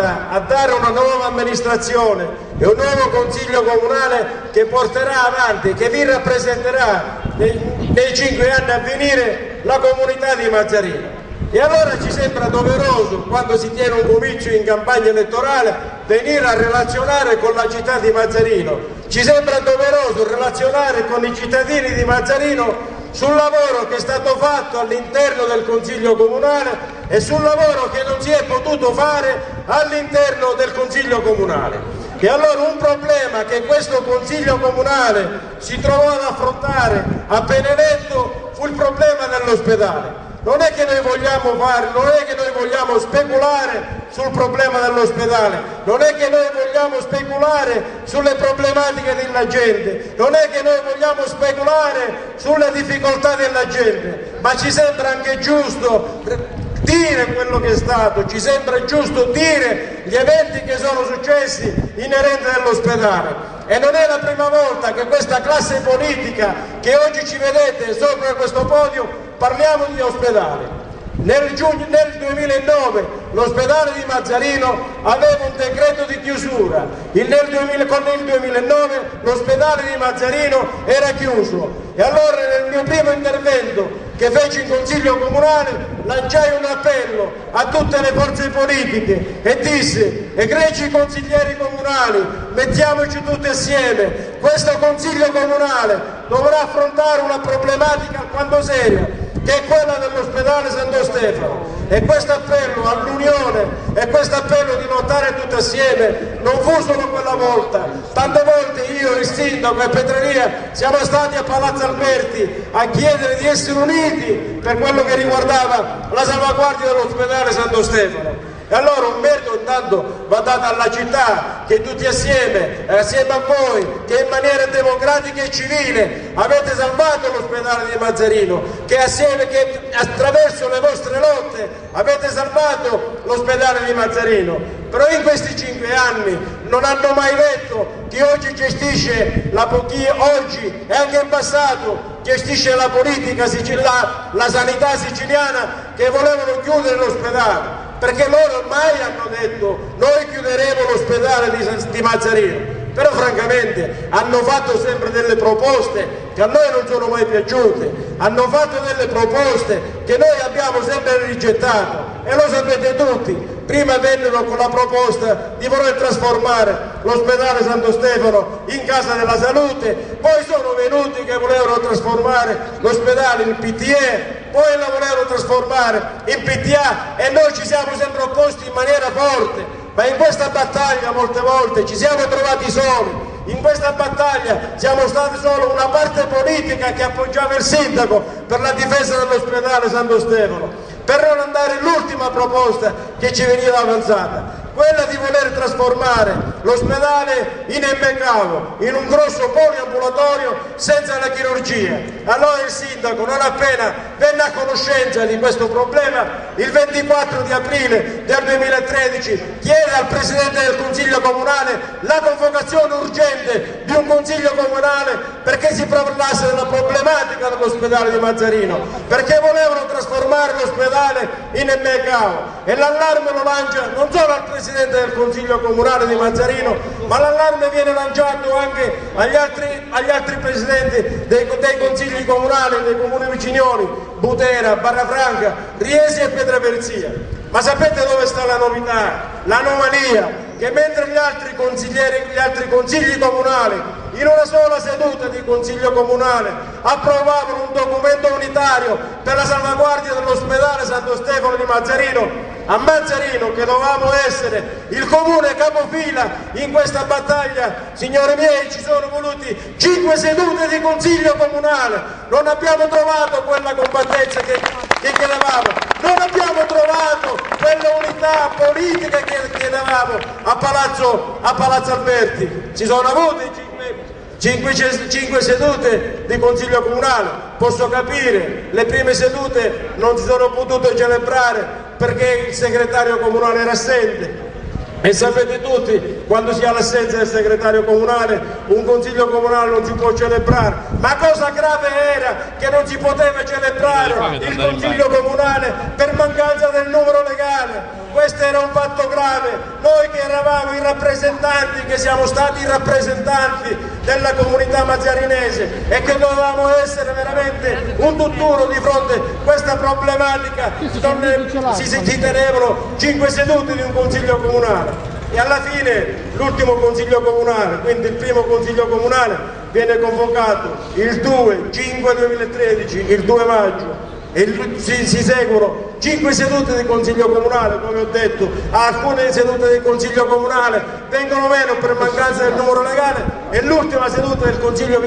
a dare una nuova amministrazione e un nuovo consiglio comunale che porterà avanti, che vi rappresenterà nei 5 anni a venire la comunità di Mazzarino. E allora ci sembra doveroso, quando si tiene un comizio in campagna elettorale, venire a relazionare con la città di Mazzarino. Ci sembra doveroso relazionare con i cittadini di Mazzarino sul lavoro che è stato fatto all'interno del Consiglio Comunale e sul lavoro che non si è potuto fare all'interno del Consiglio Comunale. E allora un problema che questo Consiglio Comunale si trovò ad affrontare appena eletto fu il problema dell'ospedale. Non è che noi vogliamo speculare sul problema dell'ospedale, non è che noi vogliamo speculare sulle problematiche della gente, non è che noi vogliamo speculare sulle difficoltà della gente, ma ci sembra anche giusto dire quello che è stato, ci sembra giusto dire gli eventi che sono successi inerenti all'ospedale. E non è la prima volta che questa classe politica che oggi ci vedete sopra questo podio parliamo di ospedale. Nel 2009 l'ospedale di Mazzarino aveva un decreto di chiusura, con il 2009 l'ospedale di Mazzarino era chiuso e allora nel mio primo intervento che feci in Consiglio Comunale lanciai un appello a tutte le forze politiche e dissi: egregi consiglieri comunali, mettiamoci tutti assieme, questo Consiglio Comunale dovrà affrontare una problematica alquanto seria che è quella dell'ospedale Santo Stefano, e questo appello all'unione e questo appello di lottare tutti assieme non fu solo quella volta. Tante volte io, il sindaco e Petreria siamo stati a Palazzo Alberti a chiedere di essere uniti per quello che riguardava la salvaguardia dell'ospedale Santo Stefano. E allora un merito intanto va dato alla città che tutti assieme a voi, che in maniera democratica e civile avete salvato l'ospedale di Mazzarino, che attraverso le vostre lotte avete salvato l'ospedale di Mazzarino. Però in questi 5 anni non hanno mai detto chi oggi gestisce oggi e anche in passato gestisce la politica la sanità siciliana, che volevano chiudere l'ospedale. Perché loro mai hanno detto noi chiuderemo l'ospedale di Mazzarino, però francamente hanno fatto sempre delle proposte che a noi non sono mai piaciute, hanno fatto delle proposte che noi abbiamo sempre rigettato e lo sapete tutti. Prima vennero con la proposta di voler trasformare l'ospedale Santo Stefano in casa della salute, poi sono venuti che volevano trasformare l'ospedale in PTE, poi la volevano trasformare in PTA e noi ci siamo sempre opposti in maniera forte, ma in questa battaglia molte volte ci siamo trovati soli. In questa battaglia siamo stati solo una parte politica che appoggiava il sindaco per la difesa dell'ospedale Santo Stefano, per non andare l'ultima proposta che ci veniva avanzata, quella di voler trasformare l'ospedale in Embecavo, in un grosso poliambulatorio senza la chirurgia. Allora il sindaco, non appena venne a conoscenza di questo problema, il 24 di aprile del 2013 chiede al Presidente del Consiglio Comunale la convocazione urgente di un Consiglio Comunale perché si parlasse della problematica dell'ospedale di Mazzarino, perché volevano trasformare l'ospedale in Embecavo, e l'allarme lo lancia non solo al Presidente del Consiglio Comunale di Mazzarino, ma l'allarme viene lanciato anche agli altri Presidenti dei Consigli Comunali, dei Comuni vicinioni, Butera, Barrafranca, Riesi e Pietraperzia. Ma sapete dove sta la novità? L'anomalia, che mentre gli altri consigli comunali in una sola seduta di Consiglio Comunale approvavano un documento unitario per la salvaguardia dell'ospedale Santo Stefano di Mazzarino, a Mazzarino, che dovevamo essere il comune capofila in questa battaglia, signori miei, ci sono voluti 5 sedute di Consiglio Comunale, non abbiamo trovato quella compattezza che chiedevamo, non abbiamo trovato quella unità politica che chiedevamo a Palazzo Alberti. Si sono avuti 5 sedute di Consiglio Comunale, posso capire, le prime sedute non si sono potute celebrare perché il segretario comunale era assente, e sapete tutti, quando si ha l'assenza del segretario comunale, un Consiglio Comunale non si può celebrare. Ma cosa grave era che non si poteva celebrare il Consiglio Comunale per mancanza del numero legale? Questo era un fatto grave. Noi eravamo i rappresentanti, che siamo stati i rappresentanti della comunità mazzarinese e che dovevamo essere veramente un tutt'uno di fronte a questa problematica. Si tenevano 5 sedute di un consiglio comunale e alla fine l'ultimo consiglio comunale, quindi il primo consiglio comunale, viene convocato il 2/5/2013, il 2 maggio, e si seguono 5 sedute del Consiglio Comunale, come ho detto. Alcune sedute del Consiglio Comunale vengono meno per mancanza del numero legale e l'ultima seduta del Consiglio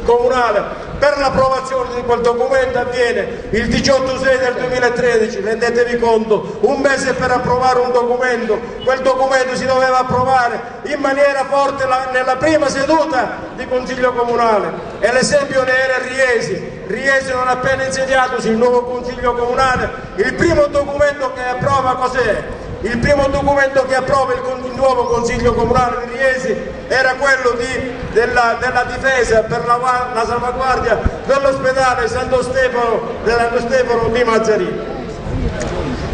Comunale per l'approvazione di quel documento avviene il 18/6/2013. Rendetevi conto, un mese per approvare un documento. Quel documento si doveva approvare in maniera forte nella prima seduta di Consiglio Comunale e l'esempio ne era Riesi. Riesi non appena insediatosi il nuovo Consiglio Comunale, il primo documento che approva cos'è? Il primo documento che approva il nuovo Consiglio Comunale di Riesi era quello della difesa per la salvaguardia dell'ospedale Santo Stefano di Mazzarino.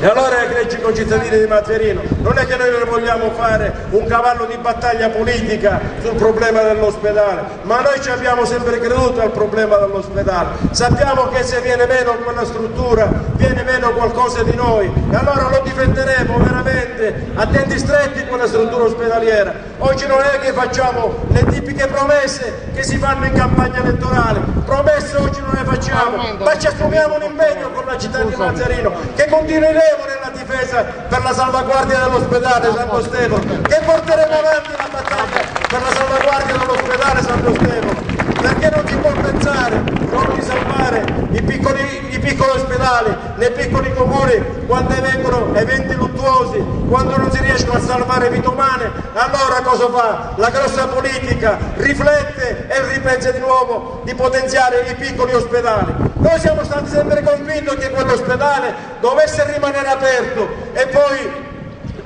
E allora, egregi concittadini di Mazzarino, non è che noi vogliamo fare un cavallo di battaglia politica sul problema dell'ospedale, ma noi ci abbiamo sempre creduto al problema dell'ospedale. Sappiamo che se viene meno quella struttura, viene meno qualcosa di noi, e allora lo difenderemo veramente a denti stretti quella struttura ospedaliera. Oggi non è che facciamo le tipiche promesse che si fanno in campagna elettorale, promesse oggi non le facciamo, ma ci assumiamo un impegno con la città di Mazzarino, che continueremo nella difesa per la salvaguardia dell'ospedale Santo Stefano, che porteremo avanti la battaglia per la salvaguardia dell'ospedale Santo Stefano, perché non si può pensare solo di salvare i piccoli ospedali nei piccoli comuni quando avvengono eventi luttuosi, quando non si riescono a salvare vite umane. Allora cosa fa? La grossa politica riflette e ripensa di nuovo di potenziare i piccoli ospedali. Noi siamo stati sempre convinti che quell'ospedale dovesse rimanere aperto e poi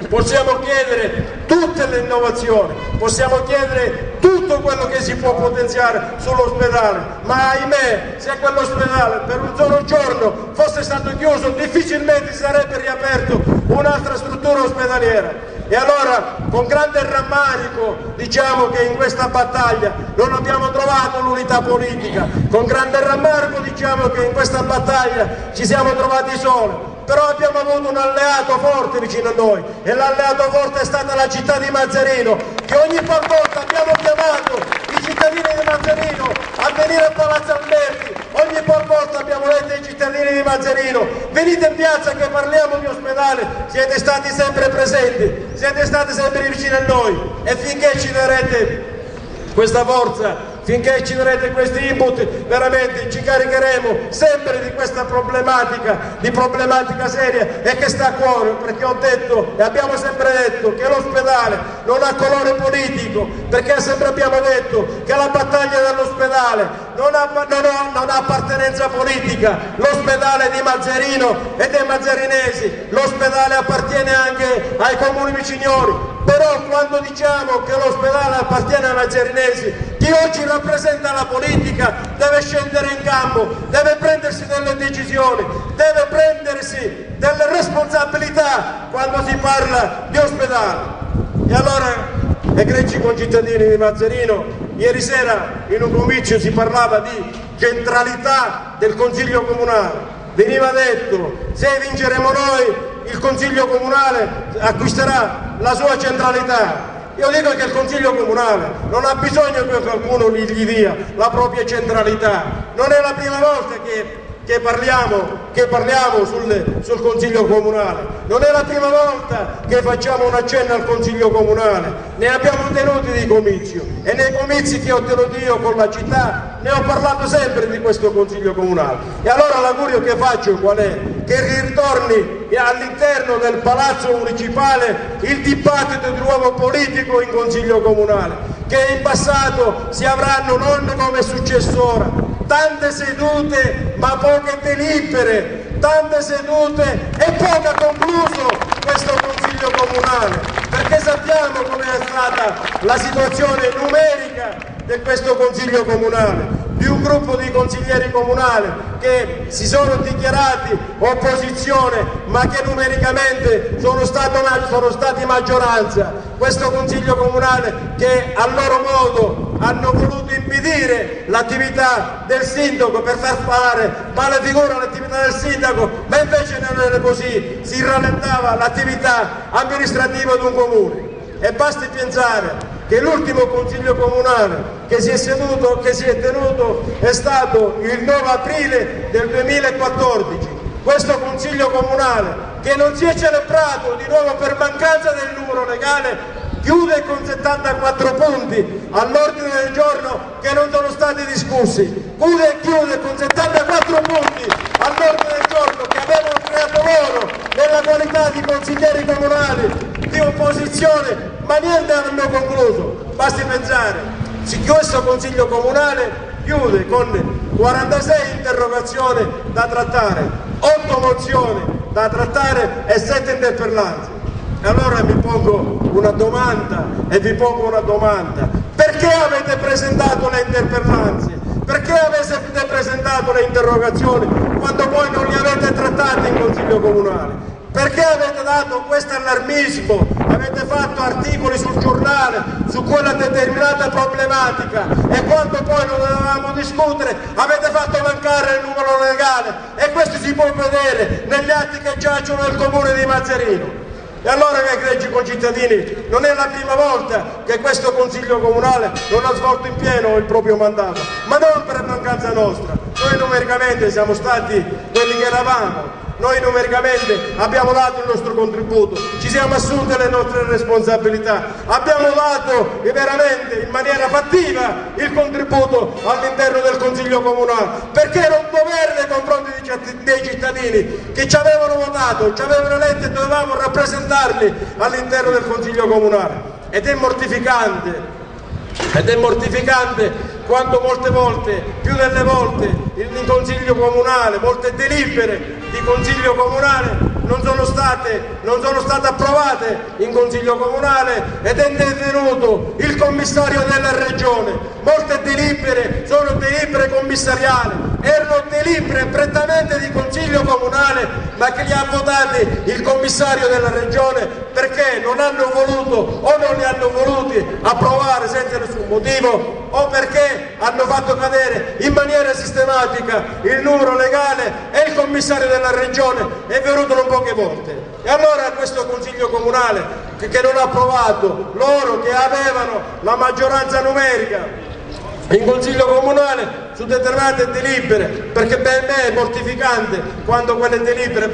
possiamo chiedere tutte le innovazioni, possiamo chiedere tutto quello che si può potenziare sull'ospedale, ma ahimè, se quell'ospedale per un solo giorno fosse stato chiuso, difficilmente si sarebbe riaperto un'altra struttura ospedaliera. E allora, con grande rammarico, diciamo che in questa battaglia non abbiamo trovato l'unità politica, con grande rammarico diciamo che in questa battaglia ci siamo trovati soli. Però abbiamo avuto un alleato forte vicino a noi e l'alleato forte è stata la città di Mazzarino, che ogni volta abbiamo chiamato i cittadini di Mazzarino a venire a Palazzo Alberti, ogni volta abbiamo detto ai cittadini di Mazzarino: venite in piazza che parliamo di ospedale. Siete stati sempre presenti, siete stati sempre vicini a noi e finché ci darete questa forza, finché ci darete questi input, veramente ci caricheremo sempre di questa problematica, di problematica seria e che sta a cuore, perché ho detto e abbiamo sempre detto che l'ospedale non ha colore politico, perché sempre abbiamo detto che la battaglia dell'ospedale non ha appartenenza politica. L'ospedale di Mazzarino e dei mazzarinesi, l'ospedale appartiene anche ai comuni viciniori. Però quando diciamo che l'ospedale appartiene ai mazzarinesi, chi oggi rappresenta la politica deve scendere in campo, deve prendersi delle decisioni, deve prendersi delle responsabilità quando si parla di ospedale. E allora, egregi concittadini di Mazzarino, ieri sera in un comizio si parlava di centralità del Consiglio Comunale. Veniva detto: se vinceremo noi, il Consiglio Comunale acquisterà la sua centralità. Io dico che il Consiglio Comunale non ha bisogno che qualcuno gli dia la propria centralità. Non è la prima volta che parliamo sul Consiglio Comunale, non è la prima volta che facciamo un accenno al Consiglio Comunale, ne abbiamo tenuti di comizio e nei comizi che ho tenuto io con la città ne ho parlato sempre di questo Consiglio Comunale. E allora l'augurio che faccio qual è? Che ritorni all'interno del Palazzo Municipale il dibattito di nuovo politico in Consiglio Comunale, che in passato si avranno non come è successo ora, tante sedute ma poche delibere, tante sedute e poco concluso questo Consiglio Comunale, perché sappiamo come è stata la situazione numerica di questo Consiglio Comunale. di un gruppo di consiglieri comunali che si sono dichiarati opposizione ma che numericamente sono stati maggioranza. Questo Consiglio Comunale che a loro modo hanno voluto impedire l'attività del sindaco per far fare male figura all'attività del sindaco, ma invece non era così, si rallentava l'attività amministrativa di un comune. E basti pensare che l'ultimo Consiglio Comunale che si è tenuto è stato il 9 aprile del 2014. Questo Consiglio Comunale, che non si è celebrato di nuovo per mancanza del numero legale, chiude con 74 punti all'ordine del giorno che non sono stati discussi, chiude con 74 punti all'ordine del giorno che avevano creato loro nella qualità di consiglieri comunali di opposizione, ma niente hanno concluso. Basti pensare, questo Consiglio Comunale chiude con 46 interrogazioni da trattare, 8 mozioni da trattare e 7 interpellanze. Allora mi pongo una domanda e vi pongo una domanda: perché avete presentato le interpellanze? Perché avete presentato le interrogazioni quando poi non le avete trattate in Consiglio Comunale? Perché avete dato questo allarmismo? Avete fatto articoli sul giornale su quella determinata problematica e quando poi lo dovevamo discutere avete fatto mancare il numero legale, e questo si può vedere negli atti che giacciono nel comune di Mazzarino. E allora, miei egregi concittadini, non è la prima volta che questo Consiglio Comunale non ha svolto in pieno il proprio mandato, ma non per mancanza nostra. Noi numericamente siamo stati quelli che eravamo, noi numericamente abbiamo dato il nostro contributo, ci siamo assunti le nostre responsabilità, abbiamo dato veramente in maniera fattiva il contributo all'interno del Consiglio Comunale, perché era un dovere nei confronti dei cittadini che ci avevano votato, ci avevano eletto e dovevamo rappresentarli all'interno del Consiglio Comunale. Ed è mortificante quando molte volte, più delle volte, il Consiglio Comunale, molte delibere di Consiglio Comunale non sono state approvate in Consiglio Comunale ed è intervenuto il commissario della Regione. Molte delibere sono delibere commissariali, erano delibere prettamente di Consiglio Comunale, ma che li ha votati il commissario della Regione perché non hanno voluto o non li hanno voluti approvare senza nessun motivo, o perché hanno fatto cadere in maniera sistematica il numero legale e il commissario della Regione è venuto non poche volte. E allora questo Consiglio Comunale che non ha approvato, loro che avevano la maggioranza numerica in Consiglio Comunale su determinate delibere, perché per me è mortificante quando quelle delibere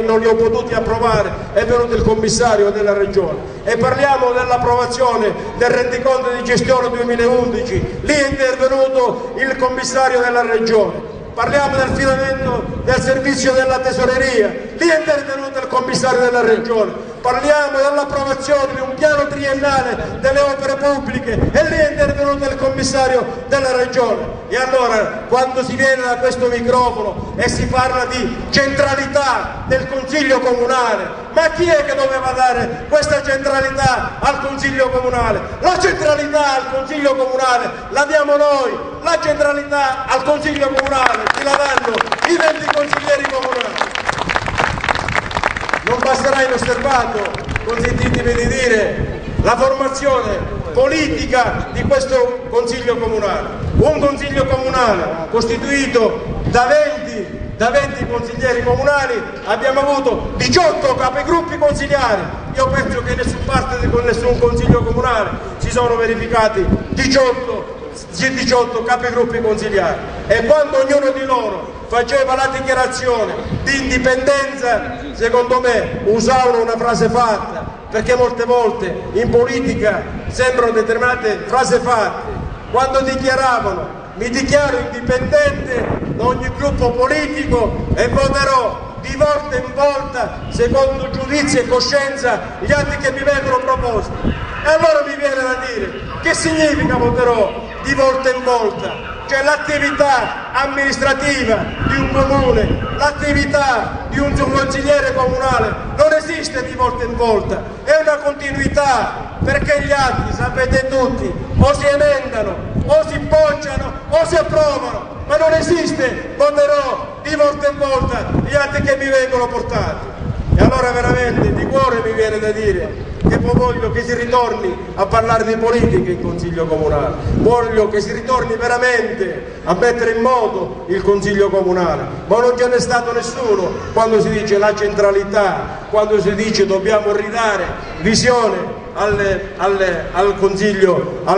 non li ho potuti approvare, è venuto il commissario della Regione. E parliamo dell'approvazione del rendiconto di gestione 2011, lì è intervenuto il commissario della Regione. Parliamo del finanziamento del servizio della tesoreria, lì è intervenuto il commissario della Regione. Parliamo dell'approvazione di un piano triennale delle opere pubbliche e lì è intervenuto il commissario della Regione. E allora quando si viene da questo microfono e si parla di centralità del Consiglio Comunale, ma chi è che doveva dare questa centralità al Consiglio Comunale? La centralità al Consiglio Comunale la diamo noi, la centralità al Consiglio Comunale ce la danno i 20 consiglieri comunali. Non basterà inosservato, consentitemi di dire, la formazione politica di questo Consiglio Comunale. Un Consiglio Comunale costituito da 20 consiglieri comunali, abbiamo avuto 18 capigruppi consigliari. Io penso che con nessun Consiglio Comunale si sono verificati 18 capigruppi consigliari, e quando ognuno di loro faceva la dichiarazione di indipendenza, secondo me usavano una frase fatta, perché molte volte in politica sembrano determinate frasi fatte. Quando dichiaravano: mi dichiaro indipendente da ogni gruppo politico e voterò di volta in volta, secondo giudizio e coscienza, gli atti che mi vengono proposti. E allora mi viene da dire: che significa voterò di volta in volta? Cioè l'attività amministrativa di un comune, l'attività di un consigliere comunale non esiste di volta in volta, è una continuità, perché gli atti, sapete tutti, o si emendano o si bocciano o si approvano, ma non esiste voterò di volta in volta gli atti che mi vengono portati. E allora veramente di cuore mi viene da dire che poi voglio che si ritorni a parlare di politica in Consiglio Comunale, voglio che si ritorni veramente a mettere in moto il Consiglio Comunale, ma non ce n'è stato nessuno quando si dice la centralità, quando si dice dobbiamo ridare visione al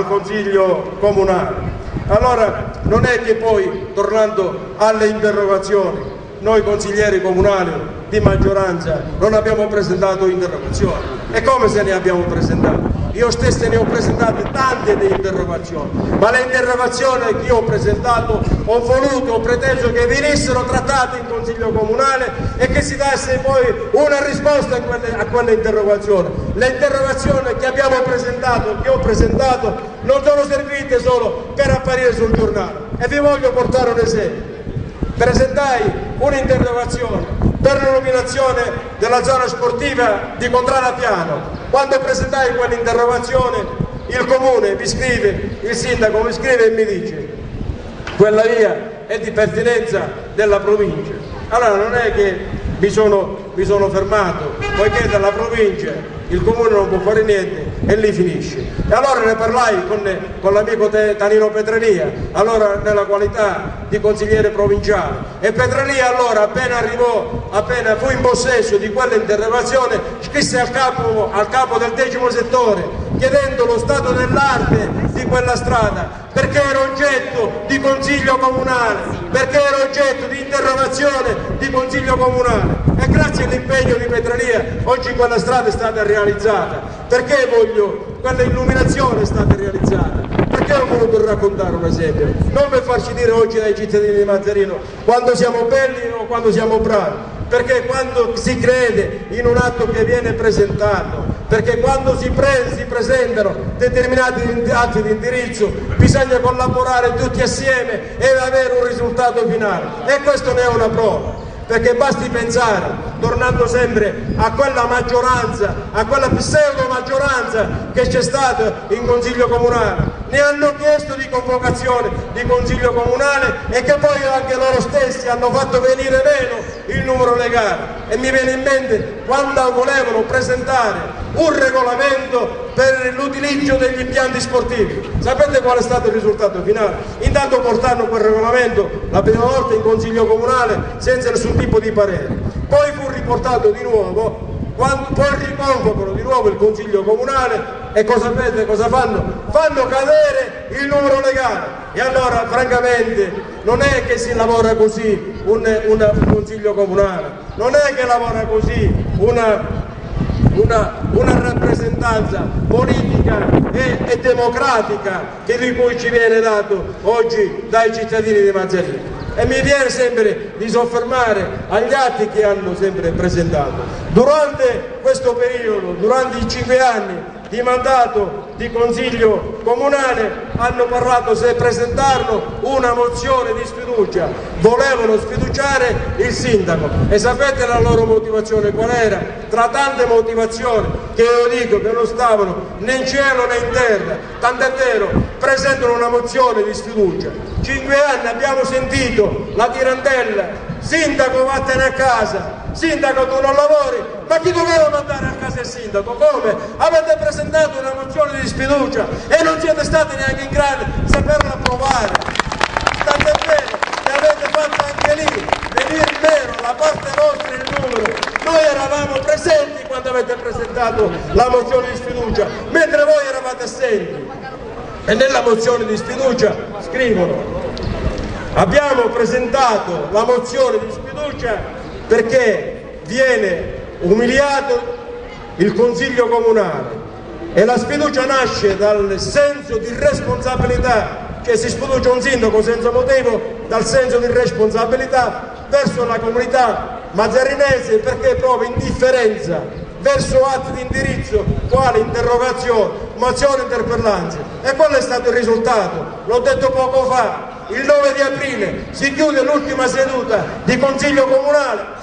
Consiglio Comunale. Allora non è che poi, tornando alle interrogazioni, noi consiglieri comunali di maggioranza non abbiamo presentato interrogazioni. E come se ne abbiamo presentate? Io stesso ne ho presentate tante di interrogazioni, ma le interrogazioni che io ho presentato ho preteso che venissero trattate in Consiglio Comunale e che si dasse poi una risposta a quelle interrogazioni. Le interrogazioni che abbiamo presentato, che ho presentato, non sono servite solo per apparire sul giornale. E vi voglio portare un esempio. Presentai un'interrogazione per l'illuminazione della zona sportiva di Contrada Piano. Quando presentai quell'interrogazione il comune mi scrive, il sindaco mi scrive e mi dice quella via è di pertinenza della provincia. Allora non è che mi sono fermato, poiché dalla provincia il comune non può fare niente e lì finisce. E allora ne parlai con l'amico Tanino Petralia, allora nella qualità di consigliere provinciale, e Petralia allora appena fu in possesso di quell'interrogazione scrisse al capo del 10° settore chiedendo lo stato dell'arte di quella strada, perché era oggetto di consiglio comunale, perché era oggetto di interrogazione di consiglio comunale, e grazie all'impegno di Petralia oggi quella strada è stata realizzata. Perché quella illuminazione è stata realizzata? Perché ho voluto raccontare un esempio? Non per farci dire oggi dai cittadini di Mazzarino quando siamo belli o quando siamo bravi, perché quando si crede in un atto che viene presentato, perché quando si presentano determinati atti di indirizzo bisogna collaborare tutti assieme e avere un risultato finale, e questo ne è una prova. Perché basti pensare, tornando sempre a quella maggioranza, a quella pseudo maggioranza che c'è stata in Consiglio Comunale, ne hanno chiesto di convocazione di Consiglio Comunale e che poi anche loro stessi hanno fatto venire meno il numero legale. E mi viene in mente quando volevano presentare un regolamento per l'utilizzo degli impianti sportivi. Sapete qual è stato il risultato finale? Intanto portarono quel regolamento la prima volta in Consiglio Comunale senza nessun tipo di parere, poi fu riportato di nuovo, poi riconvocano di nuovo il Consiglio Comunale e sapete cosa fanno? Fanno cadere il numero legale. E allora francamente non è che si lavora così un Consiglio Comunale, non è che lavora così una rappresentanza politica e democratica di cui ci viene dato oggi dai cittadini di Mazzarino. E mi viene sempre di soffermare agli atti che hanno sempre presentato. Durante questo periodo, durante i 5 anni di mandato di Consiglio Comunale, hanno parlato se presentarono una mozione di sfiducia, volevano sfiduciare il sindaco. E sapete la loro motivazione qual era? Tra tante motivazioni che io dico che non stavano né in cielo né in terra, tant'è vero, presentano una mozione di sfiducia. 5 anni abbiamo sentito la tirantella: sindaco vattene a casa, sindaco tu non lavori. Ma chi doveva mandare a casa il sindaco? Come? Avete presentato una mozione di sfiducia e non siete stati neanche in grado di saperla approvare. Tant'è vero che avete fatto anche lì venire meno la parte vostra il numero. Noi eravamo presenti quando avete presentato la mozione di sfiducia, mentre voi eravate assenti. E nella mozione di sfiducia scrivono: abbiamo presentato la mozione di sfiducia perché viene umiliato il Consiglio Comunale e la sfiducia nasce dal senso di responsabilità, cioè si sfiducia un sindaco senza motivo, dal senso di responsabilità verso la comunità mazzarinese, perché prova indifferenza verso atti di indirizzo quali interrogazioni, mozioni, interpellanze. E quello è stato il risultato, l'ho detto poco fa. Il 9 di aprile si chiude l'ultima seduta di Consiglio Comunale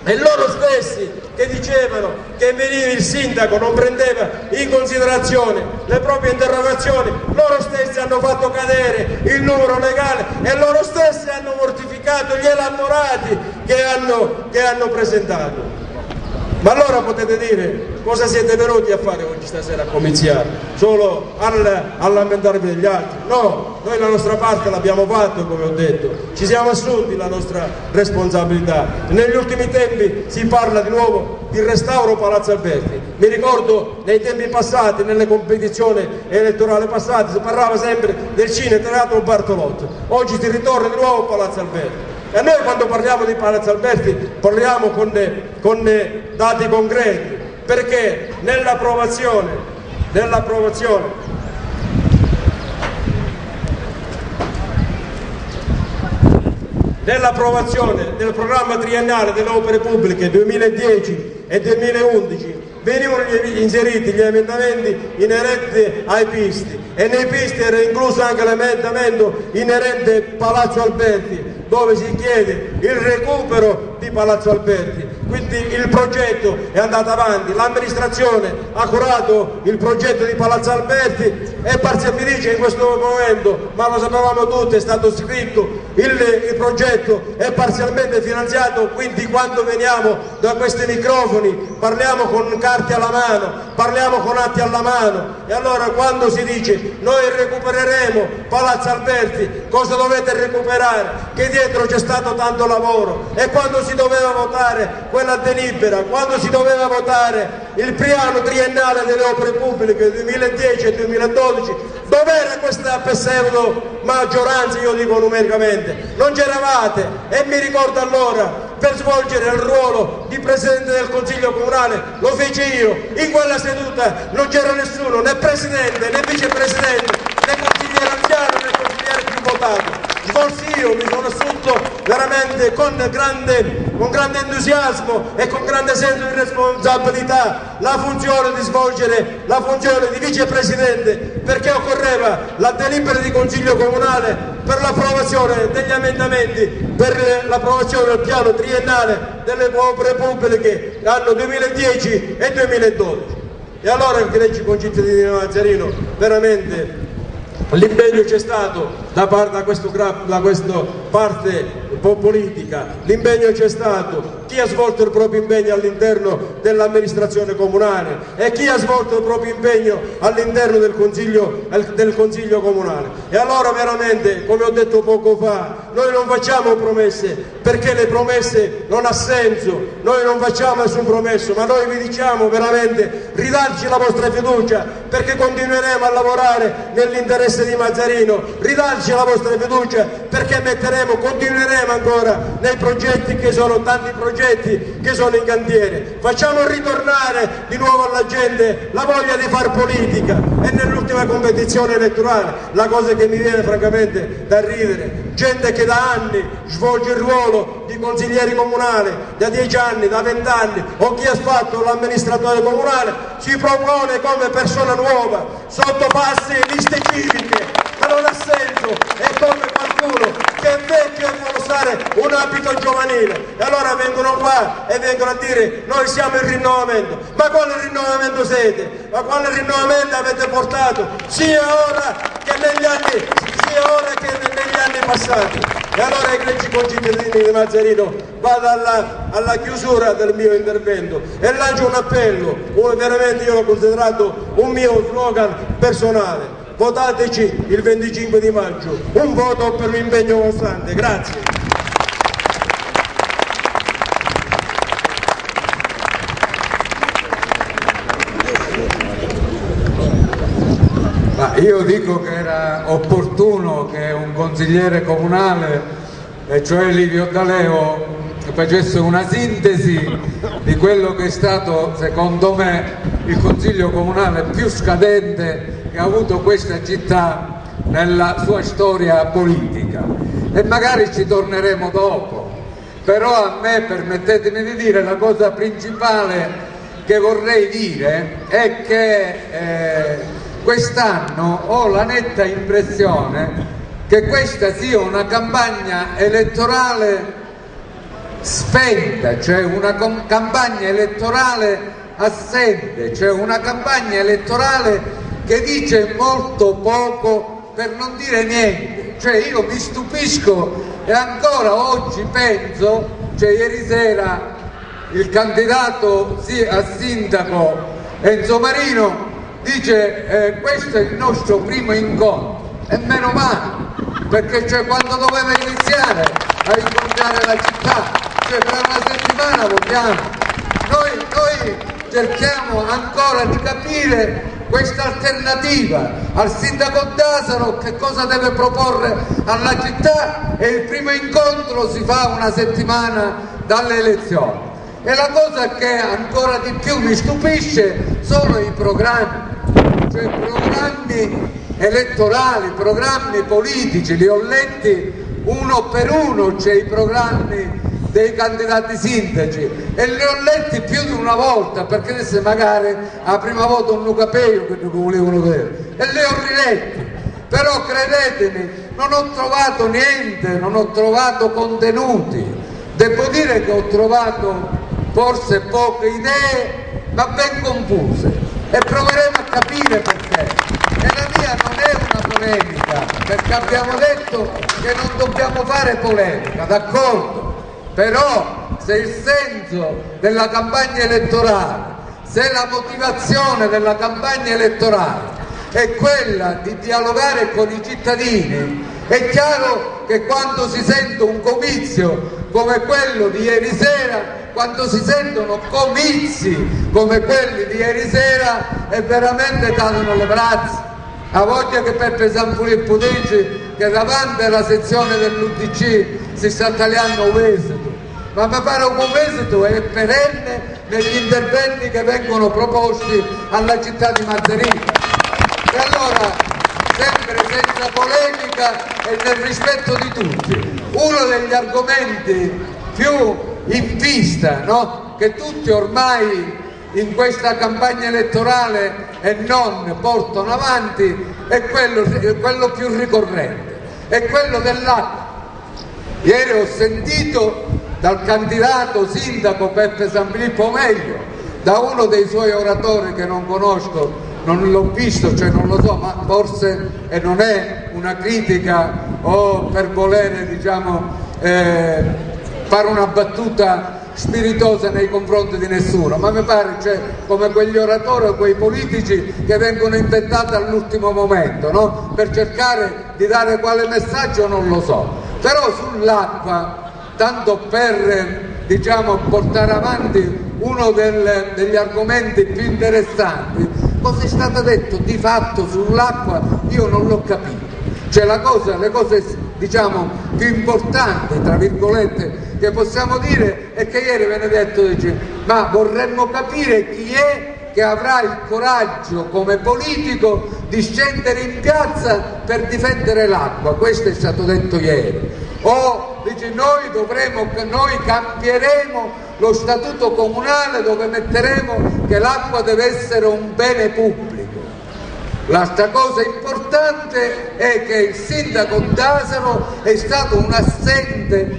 E loro stessi che dicevano che veniva il sindaco, non prendeva in considerazione le proprie interrogazioni, loro stessi hanno fatto cadere il numero legale e loro stessi hanno mortificato gli elettorati che hanno presentato. Ma allora potete dire cosa siete venuti a fare oggi stasera a comiziare? Solo a lamentarvi degli altri? No, noi la nostra parte l'abbiamo fatto, come ho detto, ci siamo assunti la nostra responsabilità. Negli ultimi tempi si parla di nuovo di restauro Palazzo Alberti. Mi ricordo nei tempi passati, nelle competizioni elettorali passate, si parlava sempre del Cine Teatro Bartolotto. Oggi si ritorna di nuovo a Palazzo Alberti. E noi quando parliamo di Palazzo Alberti parliamo con dati concreti, perché nell'approvazione del programma triennale delle opere pubbliche 2010 e 2011 venivano inseriti gli emendamenti inerenti ai pisti e nei pisti era incluso anche l'emendamento inerente Palazzo Alberti, dove si chiede il recupero di Palazzo Alberti. Quindi il progetto è andato avanti, l'amministrazione ha curato il progetto di Palazzo Alberti e mi dice in questo momento, ma lo sapevamo tutti, è stato scritto, il progetto è parzialmente finanziato, quindi quando veniamo da questi microfoni parliamo con carte alla mano, parliamo con atti alla mano, e allora quando si dice noi recupereremo Palazzo Alberti, cosa dovete recuperare? Che dietro c'è stato tanto lavoro, e quando si doveva votare quella delibera, quando si doveva votare il piano triennale delle opere pubbliche 2010 e 2012, dov'era questa pseudo maggioranza, io dico numericamente? Non c'eravate, e mi ricordo allora per svolgere il ruolo di Presidente del Consiglio Comunale lo feci io, in quella seduta non c'era nessuno, né Presidente, né Vicepresidente, né consigliere anziano, né consigliere più votato. Svolsi io, mi sono assunto veramente con grande entusiasmo e con grande senso di responsabilità la funzione di svolgere la funzione di vicepresidente, perché occorreva la delibera di Consiglio Comunale per l'approvazione degli emendamenti per l'approvazione del piano triennale delle opere pubbliche anno 2010 e 2012. E allora, greci concittadini di Mazzarino, veramente l'impegno c'è stato da questa parte politica, l'impegno c'è stato, chi ha svolto il proprio impegno all'interno dell'amministrazione comunale e chi ha svolto il proprio impegno all'interno del consiglio comunale. E allora veramente, come ho detto poco fa, noi non facciamo promesse, perché le promesse non ha senso, noi non facciamo nessun promesso, ma noi vi diciamo veramente ridarci la vostra fiducia, perché continueremo a lavorare nell'interesse di Mazzarino, ridarci la vostra fiducia, perché continueremo ancora nei progetti che sono tanti progetti che sono in cantiere. Facciamo ritornare di nuovo alla gente la voglia di far politica, e nell'ultima competizione elettorale la cosa che mi viene francamente da ridere, gente che da anni svolge il ruolo di consiglieri comunali, da 10 anni, da 20 anni, o chi ha fatto l'amministratore comunale, si propone come persona nuova, sottopassi liste civiche, ma non ha senso, è come qualcuno che è vecchio e vuole usare un abito giovanile, e allora vengono qua e vengono a dire noi siamo il rinnovamento. Ma quale rinnovamento siete? Ma quale rinnovamento avete portato sia ora che negli anni passati? E allora, egregi concittadini di Mazzarino, vado alla chiusura del mio intervento e lancio un appello, veramente io l'ho considerato un mio slogan personale: votateci il 25 di maggio, un voto per l'impegno costante. Grazie. Ma io dico che era opportuno che un consigliere comunale, e cioè Livio D'Aleo, facesse una sintesi di quello che è stato, secondo me, il consiglio comunale più scadente che ha avuto questa città nella sua storia politica, e magari ci torneremo dopo. Però a me, permettetemi di dire, la cosa principale che vorrei dire è che quest'anno ho la netta impressione che questa sia una campagna elettorale spenta, cioè una campagna elettorale assente, cioè una campagna elettorale che dice molto poco per non dire niente. Cioè io mi stupisco e ancora oggi penso, cioè ieri sera il candidato a sindaco Enzo Marino dice questo è il nostro primo incontro, e meno male, perché cioè, quando doveva iniziare a incontrare la città, cioè tra una settimana votiamo. Noi cerchiamo ancora di capire questa alternativa al sindaco D'Asaro, che cosa deve proporre alla città, e il primo incontro si fa una settimana dalle elezioni. E la cosa che ancora di più mi stupisce sono i programmi, cioè programmi elettorali, programmi politici, li ho letti uno per uno, cioè i programmi dei candidati sindaci, e li ho letti più di una volta, perché adesso magari la prima volta non lo capivo che volevano vedere, e li ho riletti, però credetemi non ho trovato niente, non ho trovato contenuti. Devo dire che ho trovato forse poche idee, ma ben confuse, e proveremo a capire perché. E la mia non è una polemica, perché abbiamo detto che non dobbiamo fare polemica, d'accordo? Però se il senso della campagna elettorale, se la motivazione della campagna elettorale è quella di dialogare con i cittadini, è chiaro che quando si sente un comizio come quello di ieri sera, quando si sentono comizi come quelli di ieri sera, e veramente cadono le braccia. A voglia che Peppe Sanfilippo dice che davanti alla sezione dell'UDC si sta tagliando un esito, ma mi pare un esito è perenne negli interventi che vengono proposti alla città di Mazarino. E allora, sempre senza polemica e nel rispetto di tutti, uno degli argomenti più in vista, no? Che tutti ormai in questa campagna elettorale e non portano avanti, è quello più ricorrente, è quello dell'acqua. Ieri ho sentito dal candidato sindaco Peppe Sanfilippo, o meglio da uno dei suoi oratori che non conosco, non l'ho visto, cioè non lo so, ma forse non è una critica o per volere, diciamo, fare una battuta spiritosa nei confronti di nessuno, ma mi pare, cioè, come quegli oratori o quei politici che vengono inventati all'ultimo momento, no? Per cercare di dare quale messaggio non lo so. Però sull'acqua, tanto per, diciamo, portare avanti uno degli argomenti più interessanti, cosa è stato detto di fatto sull'acqua io non l'ho capito. Cioè le cose diciamo più importanti, tra virgolette, che possiamo dire è che ieri viene detto, dice, ma vorremmo capire chi è che avrà il coraggio come politico di scendere in piazza per difendere l'acqua. Questo è stato detto ieri. O dice noi cambieremo lo statuto comunale dove metteremo che l'acqua deve essere un bene pubblico. L'altra cosa importante è che il sindaco D'Asaro è stato un assente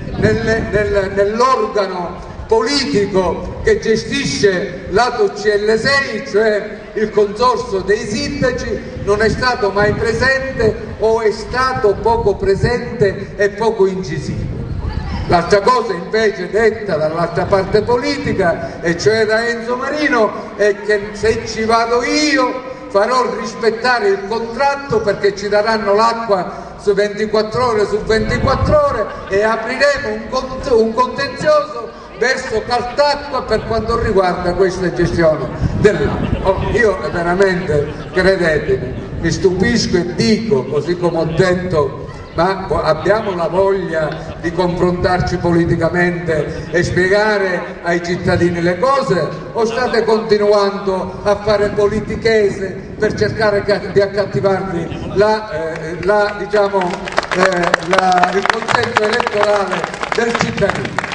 nell'organo politico che gestisce lato CL6, cioè il consorzio dei sindaci, non è stato mai presente o è stato poco presente e poco incisivo. L'altra cosa invece detta dall'altra parte politica, e cioè da Enzo Marino, è che se ci vado io farò rispettare il contratto perché ci daranno l'acqua su 24 ore su 24 ore e apriremo un contenzioso verso Caltacqua per quanto riguarda questa gestione dell'acqua. Io veramente, credetemi, mi stupisco e dico, così come ho detto, ma abbiamo la voglia di confrontarci politicamente e spiegare ai cittadini le cose, o state continuando a fare politichese per cercare di accattivarvi il consenso elettorale del cittadino?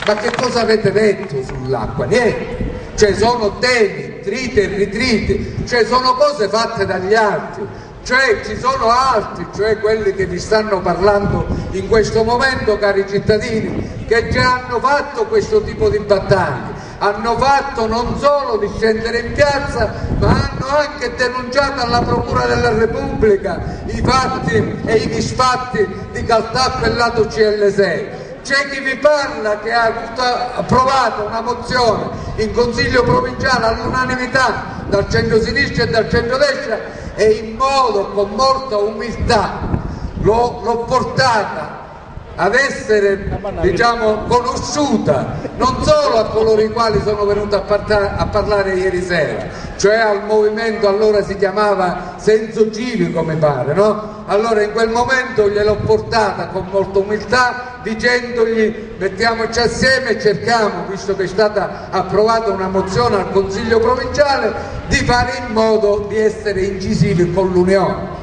Ma che cosa avete detto sull'acqua? Niente. Cioè sono temi, triti e ritriti, cioè sono cose fatte dagli altri. Cioè ci sono altri, cioè quelli che vi stanno parlando in questo momento, cari cittadini, che già hanno fatto questo tipo di battaglie, hanno fatto non solo di scendere in piazza, ma hanno anche denunciato alla Procura della Repubblica i fatti e i misfatti di Caltacqua e lato CL6. C'è chi vi parla che ha approvato una mozione in Consiglio provinciale all'unanimità dal centro-sinistra e dal centro-destra e in modo, con molta umiltà, l'ho portata ad essere, diciamo, conosciuta non solo a coloro i quali sono venuti a parlare ieri sera, cioè al movimento, allora si chiamava Senso Civico mi pare, no? Allora in quel momento gliel'ho portata con molta umiltà dicendogli mettiamoci assieme e cerchiamo, visto che è stata approvata una mozione al Consiglio provinciale, di fare in modo di essere incisivi con l'Unione.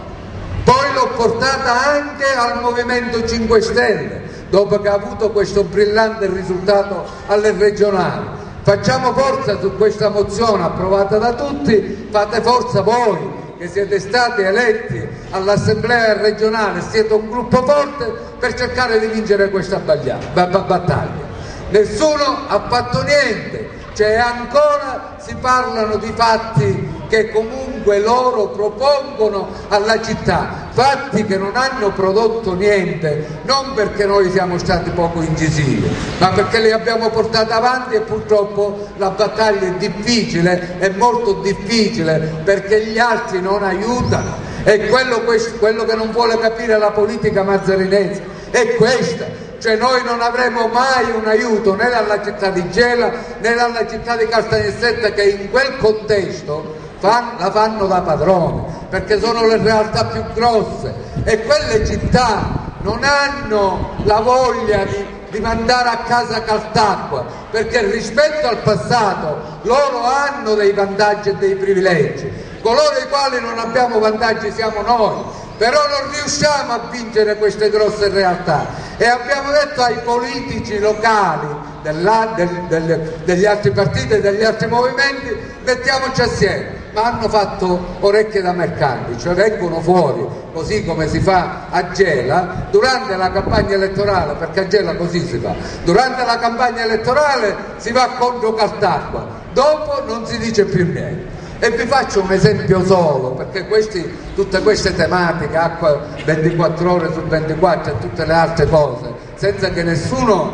Poi l'ho portata anche al Movimento 5 Stelle, dopo che ha avuto questo brillante risultato alle regionali. Facciamo forza su questa mozione approvata da tutti, fate forza voi che siete stati eletti all'Assemblea regionale, siete un gruppo forte per cercare di vincere questa battaglia. Nessuno ha fatto niente, cioè ancora si parlano di fatti che comunque loro propongono alla città, fatti che non hanno prodotto niente, non perché noi siamo stati poco incisivi, ma perché li abbiamo portati avanti e purtroppo la battaglia è difficile, è molto difficile, perché gli altri non aiutano. E quello che non vuole capire la politica mazzarinese è questa. Cioè noi non avremo mai un aiuto né dalla città di Gela né dalla città di Caltanissetta, che in quel contesto la fanno da padrone, perché sono le realtà più grosse e quelle città non hanno la voglia di mandare a casa Caltacqua, perché rispetto al passato loro hanno dei vantaggi e dei privilegi. Coloro i quali non abbiamo vantaggi siamo noi, però non riusciamo a vincere queste grosse realtà e abbiamo detto ai politici locali degli altri partiti e degli altri movimenti mettiamoci assieme, ma hanno fatto orecchie da mercanti, cioè vengono fuori, così come si fa a Gela, durante la campagna elettorale, perché a Gela così si fa, durante la campagna elettorale si va contro Caltacqua, dopo non si dice più niente. E vi faccio un esempio solo, perché tutte queste tematiche, acqua 24 ore su 24 e tutte le altre cose, senza che nessuno,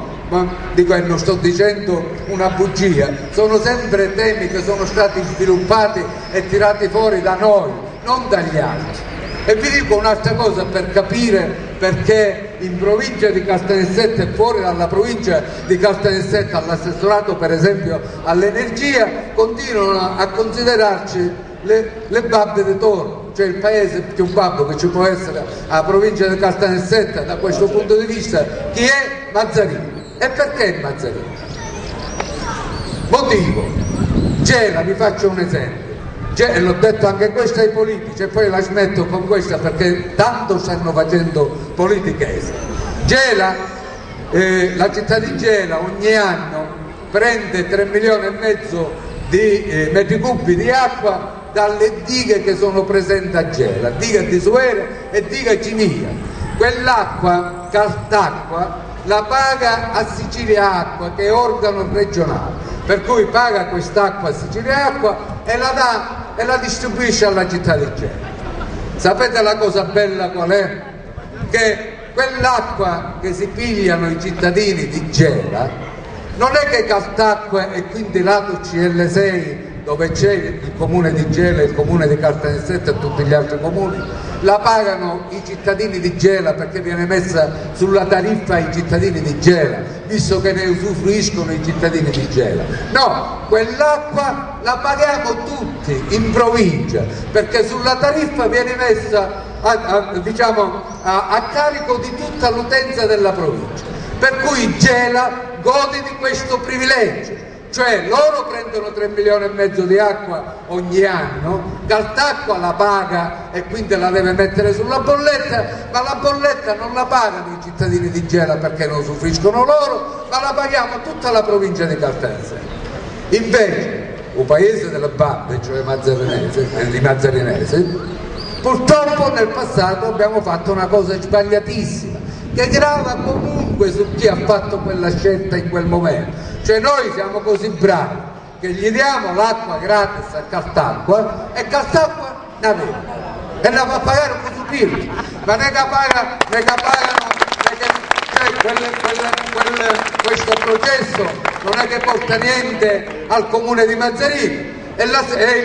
dico, e non sto dicendo una bugia, sono sempre temi che sono stati sviluppati e tirati fuori da noi, non dagli altri. E vi dico un'altra cosa per capire perché in provincia di Caltanissetta e fuori dalla provincia di Caltanissetta, all'assessorato per esempio all'energia, continuano a considerarci le babbe di toro, cioè il paese più babbo che ci può essere alla provincia di Caltanissetta da questo punto di vista. Chi è? Mazzarini. E perché Mazzarini? Motivo. Gela, vi faccio un esempio. L'ho detto anche questo ai politici e poi la smetto con questa perché tanto stanno facendo politichese. Gela, la città di Gela ogni anno prende 3,5 milioni di metri cubi di acqua dalle dighe che sono presenti a Gela, diga di Suere e diga Cinia. Quell'acqua, Caltacqua, la paga a Sicilia Acqua, che è organo regionale, per cui paga quest'acqua a Sicilia Acqua e la dà e la distribuisce alla città di Gela. Sapete la cosa bella qual è? Che quell'acqua che si pigliano i cittadini di Gela non è che Caltacqua e quindi lato CL6, dove c'è il comune di Gela, il comune di Caltanissetta e tutti gli altri comuni, la pagano i cittadini di Gela perché viene messa sulla tariffa ai cittadini di Gela, visto che ne usufruiscono i cittadini di Gela. No, quell'acqua la paghiamo tutti in provincia, perché sulla tariffa viene messa a carico di tutta l'utenza della provincia, per cui Gela gode di questo privilegio. Cioè loro prendono 3,5 milioni di acqua ogni anno, Caltacqua la paga e quindi la deve mettere sulla bolletta, ma la bolletta non la pagano i cittadini di Gela perché non usufruiscono loro, ma la paghiamo tutta la provincia di Caltanissetta. Invece un paese delle babbe, cioè di Mazzarinese, purtroppo nel passato abbiamo fatto una cosa sbagliatissima, che grava comunque su chi ha fatto quella scelta in quel momento. Cioè noi siamo così bravi che gli diamo l'acqua gratis a Caltacqua e Caltacqua la vende e la fa pagare un Cosupirti, ma ne pagano questo processo non è che porta niente al comune di Mazzarino e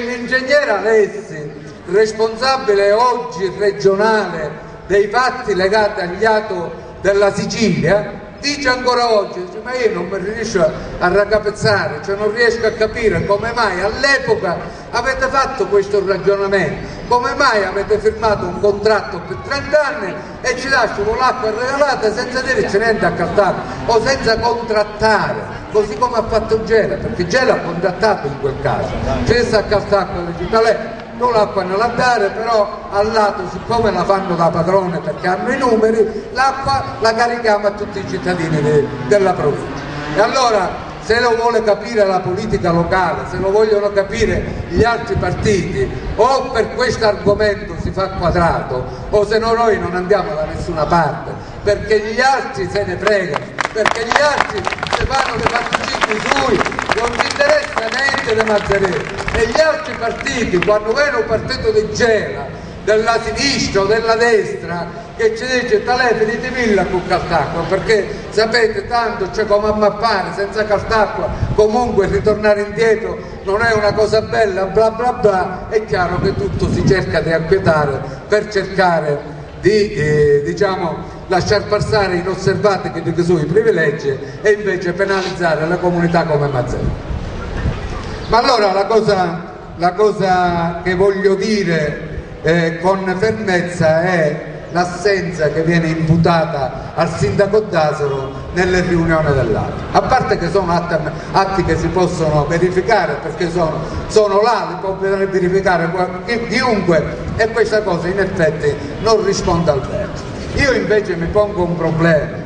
l'ingegnere Alessi, responsabile oggi regionale dei fatti legati agli ATO della Sicilia, dice ancora oggi, dice, ma io non mi riesco a raccapezzare, cioè non riesco a capire come mai all'epoca avete fatto questo ragionamento, come mai avete firmato un contratto per 30 anni e ci lasciano l'acqua regalata senza dirci niente a Caltacqua o senza contrattare, così come ha fatto Gela, perché Gela ha contrattato in quel caso, c'è sta a Caltacqua di Città non l'acqua non la dare, però al lato, siccome la fanno da padrone perché hanno i numeri, l'acqua la carichiamo a tutti i cittadini della provincia. E allora, se lo vuole capire la politica locale, se lo vogliono capire gli altri partiti, o per questo argomento si fa quadrato, o se no noi non andiamo da nessuna parte, perché gli altri se ne fregano, perché gli altri si fanno dei fatticini sui, non ci interessa niente di Mazzarino. E gli altri partiti, quando viene un partito di Gela, della sinistra o della destra, che ci dice talè finite mille con Caltacqua, perché sapete tanto c'è come ammappare, senza Caltacqua comunque ritornare indietro non è una cosa bella, bla bla bla, è chiaro che tutto si cerca di acquietare per cercare di lasciar passare inosservati che sono i privilegi e invece penalizzare la comunità come Mazzarino. Ma allora la cosa che voglio dire con fermezza è l'assenza che viene imputata al sindaco D'Asaro nelle riunioni dell'ATO, a parte che sono atti che si possono verificare perché sono là, li può verificare chiunque, e questa cosa in effetti non risponde al vero. Io invece mi pongo un problema: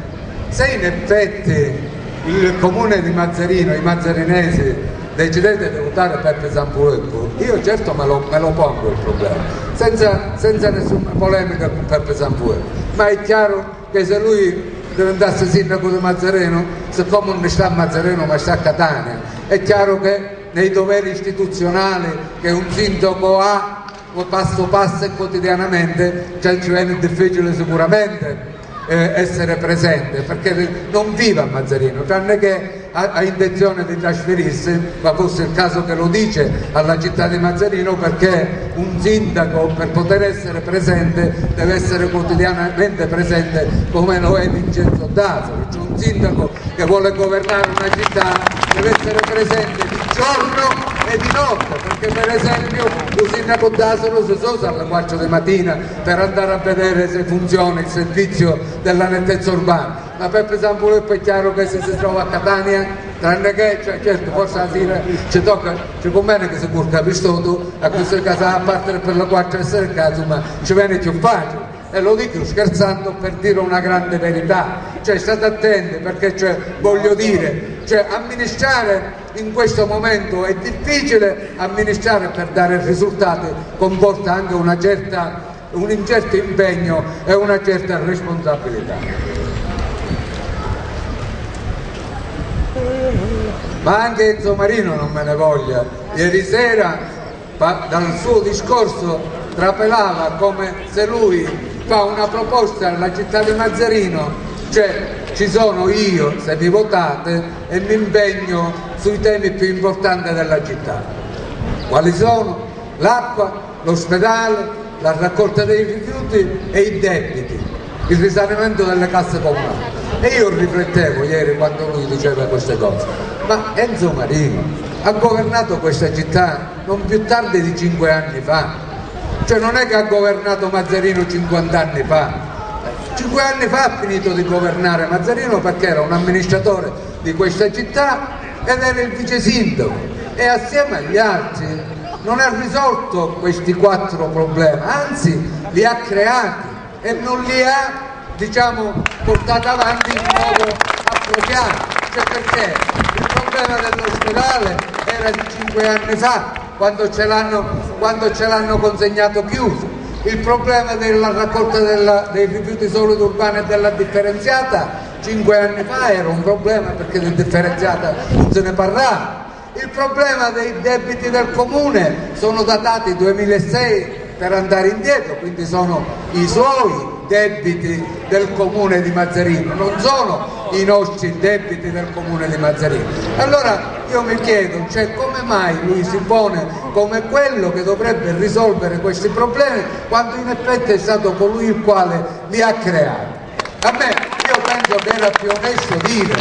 se in effetti il comune di Mazzarino, i mazzarinesi decidete di votare Peppe Sampuletto, io certo me lo pongo il problema, senza nessuna polemica con Peppe Sampuletto, ma è chiaro che se lui diventasse sindaco di Mazzarino, siccome non sta a Mazzarino ma sta a Catania, è chiaro che nei doveri istituzionali che un sindaco ha passo passo e quotidianamente, cioè ci viene difficile sicuramente essere presente, perché non vive a Mazzarino, tranne che ha intenzione di trasferirsi, ma fosse il caso che lo dice, alla città di Mazzarino, perché un sindaco per poter essere presente deve essere quotidianamente presente, come lo è Vincenzo D'Asaro. Cioè un sindaco che vuole governare una città deve essere presente di giorno e di notte, perché per esempio il sindaco D'Asaro si sosa alle 4 di mattina per andare a vedere se funziona il servizio della nettezza urbana, ma Peppe Sampuletto è chiaro che se si trova a Catania, tranne che, cioè, certo, forse la sera ci conviene che si curca pistoto, a questo caso a parte per la 4 essere il caso, ma ci viene più facile. E lo dico scherzando per dire una grande verità, cioè state attenti, perché voglio dire, amministrare in questo momento è difficile, amministrare per dare risultati comporta anche un certo impegno e una certa responsabilità. Ma anche Enzo Marino non me ne voglia, ieri sera dal suo discorso trapelava come se lui fa una proposta alla città di Mazzarino, cioè ci sono io, se mi votate, e mi impegno sui temi più importanti della città. Quali sono? L'acqua, l'ospedale, la raccolta dei rifiuti e i debiti, il risanamento delle casse comunali. E io riflettevo ieri quando lui diceva queste cose, ma Enzo Marino ha governato questa città non più tardi di 5 anni fa, cioè non è che ha governato Mazzarino 50 anni fa, 5 anni fa ha finito di governare Mazzarino perché era un amministratore di questa città ed era il vice sindaco, e assieme agli altri non ha risolto questi 4 problemi, anzi li ha creati e non li ha portati avanti in modo appropriato, cioè perché il problema dell'ospedale era di 5 anni fa, quando ce l'hanno consegnato chiuso. il problema della raccolta dei rifiuti solidi urbani e della differenziata 5 anni fa era un problema perché di differenziata non se ne parlava. Il problema dei debiti del comune sono datati 2006 per andare indietro, quindi sono i suoi debiti del comune di Mazzarino, non sono i nostri debiti del comune di Mazzarino. Allora io mi chiedo, cioè, come mai lui si pone come quello che dovrebbe risolvere questi problemi quando in effetti è stato colui il quale li ha creati. A me, io penso che era più onesto dire,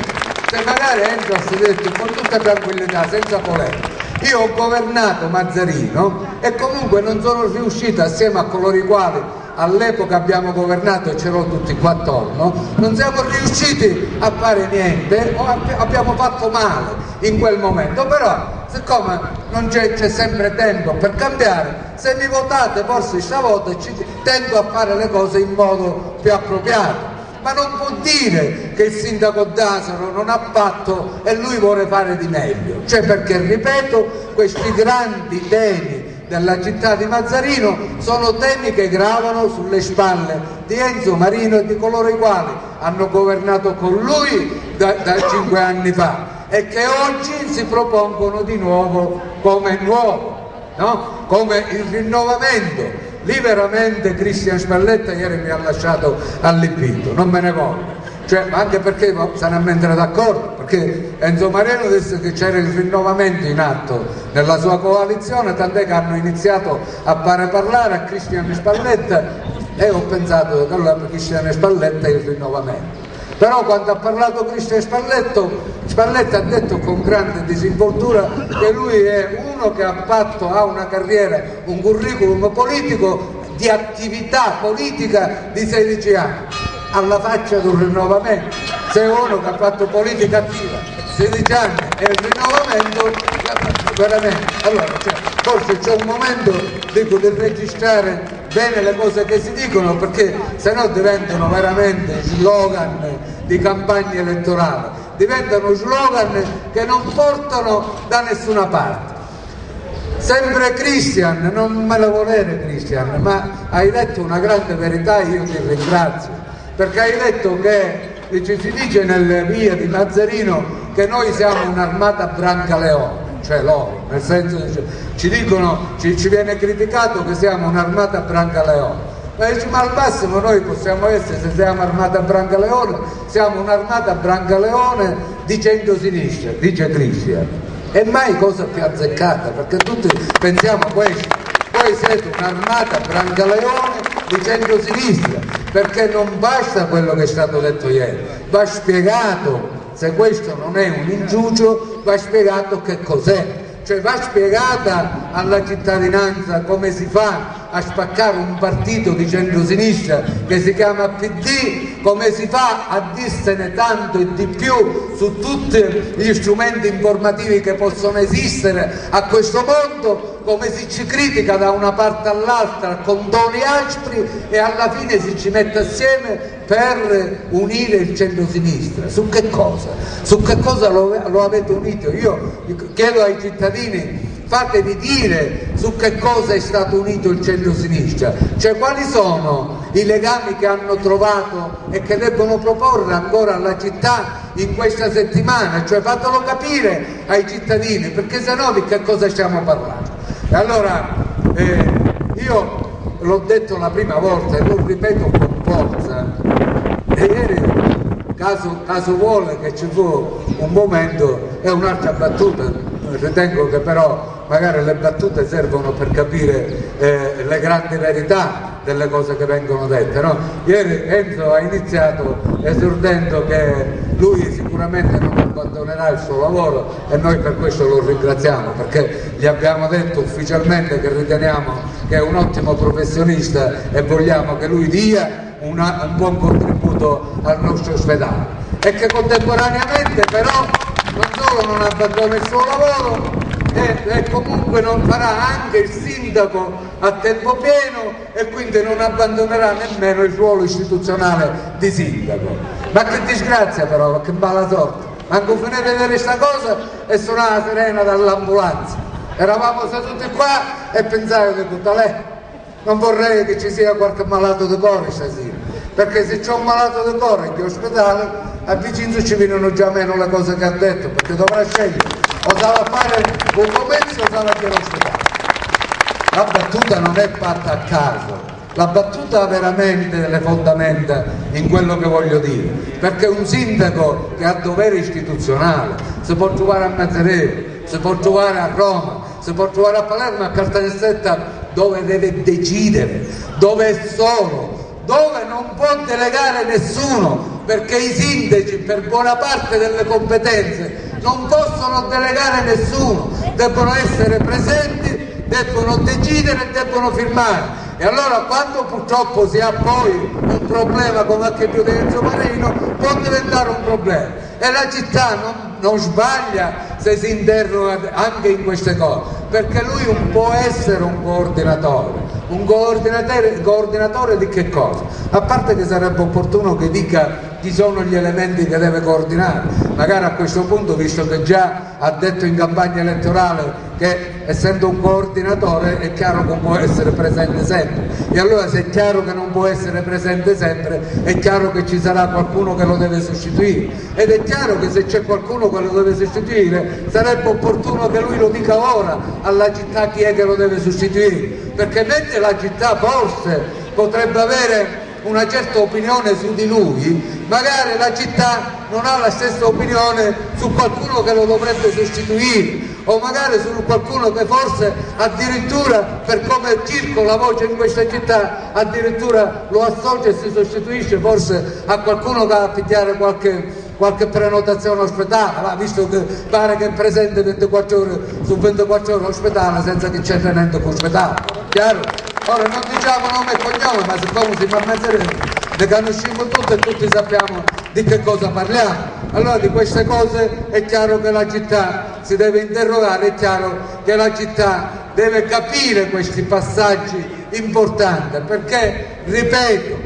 se magari Enzo ha detto con tutta tranquillità, senza polemica, io ho governato Mazzarino e comunque non sono riuscito, assieme a coloro i quali all'epoca abbiamo governato e c'erano tutti qua attorno, non siamo riusciti a fare niente o abbiamo fatto male in quel momento, però siccome non c'è sempre tempo per cambiare, se mi votate forse stavolta tento a fare le cose in modo più appropriato. Ma non può dire che il sindaco D'Asaro non ha fatto e lui vuole fare di meglio, cioè perché, ripeto, questi grandi temi della città di Mazzarino sono temi che gravano sulle spalle di Enzo Marino e di coloro i quali hanno governato con lui da 5 anni fa e che oggi si propongono di nuovo come nuovo, no? Come il rinnovamento. Lì veramente Cristian Spalletta ieri mi ha lasciato allibito, non me ne voglio, cioè, anche perché se ne mettere d'accordo, perché Enzo Marino disse che c'era il rinnovamento in atto nella sua coalizione, tant'è che hanno iniziato a fare parlare a Cristian Spalletta e ho pensato che allora Cristian Spalletta è il rinnovamento. Però quando ha parlato Cristian Spalletta ha detto con grande disinvoltura che lui è uno che ha una carriera, un curriculum politico di attività politica di 16 anni, alla faccia di un rinnovamento. Se uno che ha fatto politica attiva 16 anni e il rinnovamento, veramente, allora forse c'è un momento, dico, di registrare bene le cose che si dicono, perché sennò diventano veramente slogan di campagna elettorale, diventano slogan che non portano da nessuna parte. Sempre Cristian, non me la volere Cristian, ma hai detto una grande verità, io ti ringrazio, perché hai detto che si dice nelle vie di Mazzarino che noi siamo un'armata Brancaleone, cioè loro, nel senso che ci dicono, ci viene criticato che siamo un'armata Brancaleone, ma al massimo noi possiamo essere, se siamo armata Brancaleone, siamo un'armata Brancaleone di centro-sinistra, dice Cristian, e mai cosa più azzeccata, perché tutti pensiamo questo, voi siete un'armata Brancaleone di centro-sinistra, perché non basta quello che è stato detto ieri, va spiegato. Se questo non è un inciucio, va spiegato che cos'è, cioè va spiegata alla cittadinanza come si fa a spaccare un partito di centrosinistra che si chiama PD, come si fa a dirsene tanto e di più su tutti gli strumenti informativi che possono esistere a questo mondo, come si ci critica da una parte all'altra con toni aspri e alla fine si ci mette assieme per unire il centro-sinistra. Su che cosa? Su che cosa lo avete unito? Io chiedo ai cittadini, fatevi dire su che cosa è stato unito il centro-sinistra, cioè quali sono i legami che hanno trovato e che debbono proporre ancora alla città in questa settimana, cioè fatelo capire ai cittadini, perché sennò di che cosa stiamo parlando? E allora io l'ho detto la prima volta e lo ripeto con forza, e ieri caso vuole che ci fu un momento e un'altra battuta, ritengo che però magari le battute servono per capire le grandi verità delle cose che vengono dette, no? Ieri Enzo ha iniziato esordendo che lui sicuramente non abbandonerà il suo lavoro e noi per questo lo ringraziamo, perché gli abbiamo detto ufficialmente che riteniamo che è un ottimo professionista e vogliamo che lui dia un buon contributo al nostro ospedale, e che contemporaneamente però non solo non abbandona il suo lavoro e comunque non farà anche il sindaco a tempo pieno e quindi non abbandonerà nemmeno il ruolo istituzionale di sindaco. Ma che disgrazia però, che mala sorte, manco finire di vedere questa cosa e suonava la sirena dall'ambulanza, eravamo seduti qua e pensavo che tutta lei non vorrei che ci sia qualche malato di cuore stasera, perché se c'è un malato di cuore in ospedale, a Vicenza ci vengono già meno le cose che ha detto, perché dovrà scegliere, o sa a fare un commesso o sa a chiedere ospedale. La battuta non è fatta a caso, la battuta ha veramente delle fondamenta in quello che voglio dire, perché un sindaco che ha dovere istituzionale si può trovare a Mazzarello, si può trovare a Roma, si può trovare a Palermo, a Caltanissetta, dove deve decidere, dove è solo, dove non può delegare nessuno, perché i sindaci per buona parte delle competenze non possono delegare nessuno, debbono essere presenti, debbono decidere e debbono firmare. E allora quando purtroppo si ha poi un problema come anche più di Enzo Marino, può diventare un problema, e la città non sbaglia se si interroga anche in queste cose, perché lui non può essere un coordinatore di che cosa? A parte che sarebbe opportuno che dica chi sono gli elementi che deve coordinare, magari a questo punto, visto che già ha detto in campagna elettorale che essendo un coordinatore è chiaro che non può essere presente sempre, e allora se è chiaro che non può essere presente sempre, è chiaro che ci sarà qualcuno che lo deve sostituire, ed è chiaro che se c'è qualcuno che lo deve sostituire sarebbe opportuno che lui lo dica ora alla città chi è che lo deve sostituire, perché mentre la città forse potrebbe avere una certa opinione su di lui, magari la città non ha la stessa opinione su qualcuno che lo dovrebbe sostituire, o magari su qualcuno che forse addirittura, per come circola la voce in questa città, addirittura lo associa e si sostituisce forse a qualcuno che va a picchiare qualche prenotazione ospedale, visto che pare che è presente 24 ore su 24 ore all'ospedale senza che c'è tenente con l'ospedale, chiaro? Ora non diciamo nome e cognome, ma siccome siamo a Mazzarello ne conosciamo tutti e tutti sappiamo di che cosa parliamo. Allora di queste cose è chiaro che la città si deve interrogare, è chiaro che la città deve capire questi passaggi importanti, perché, ripeto,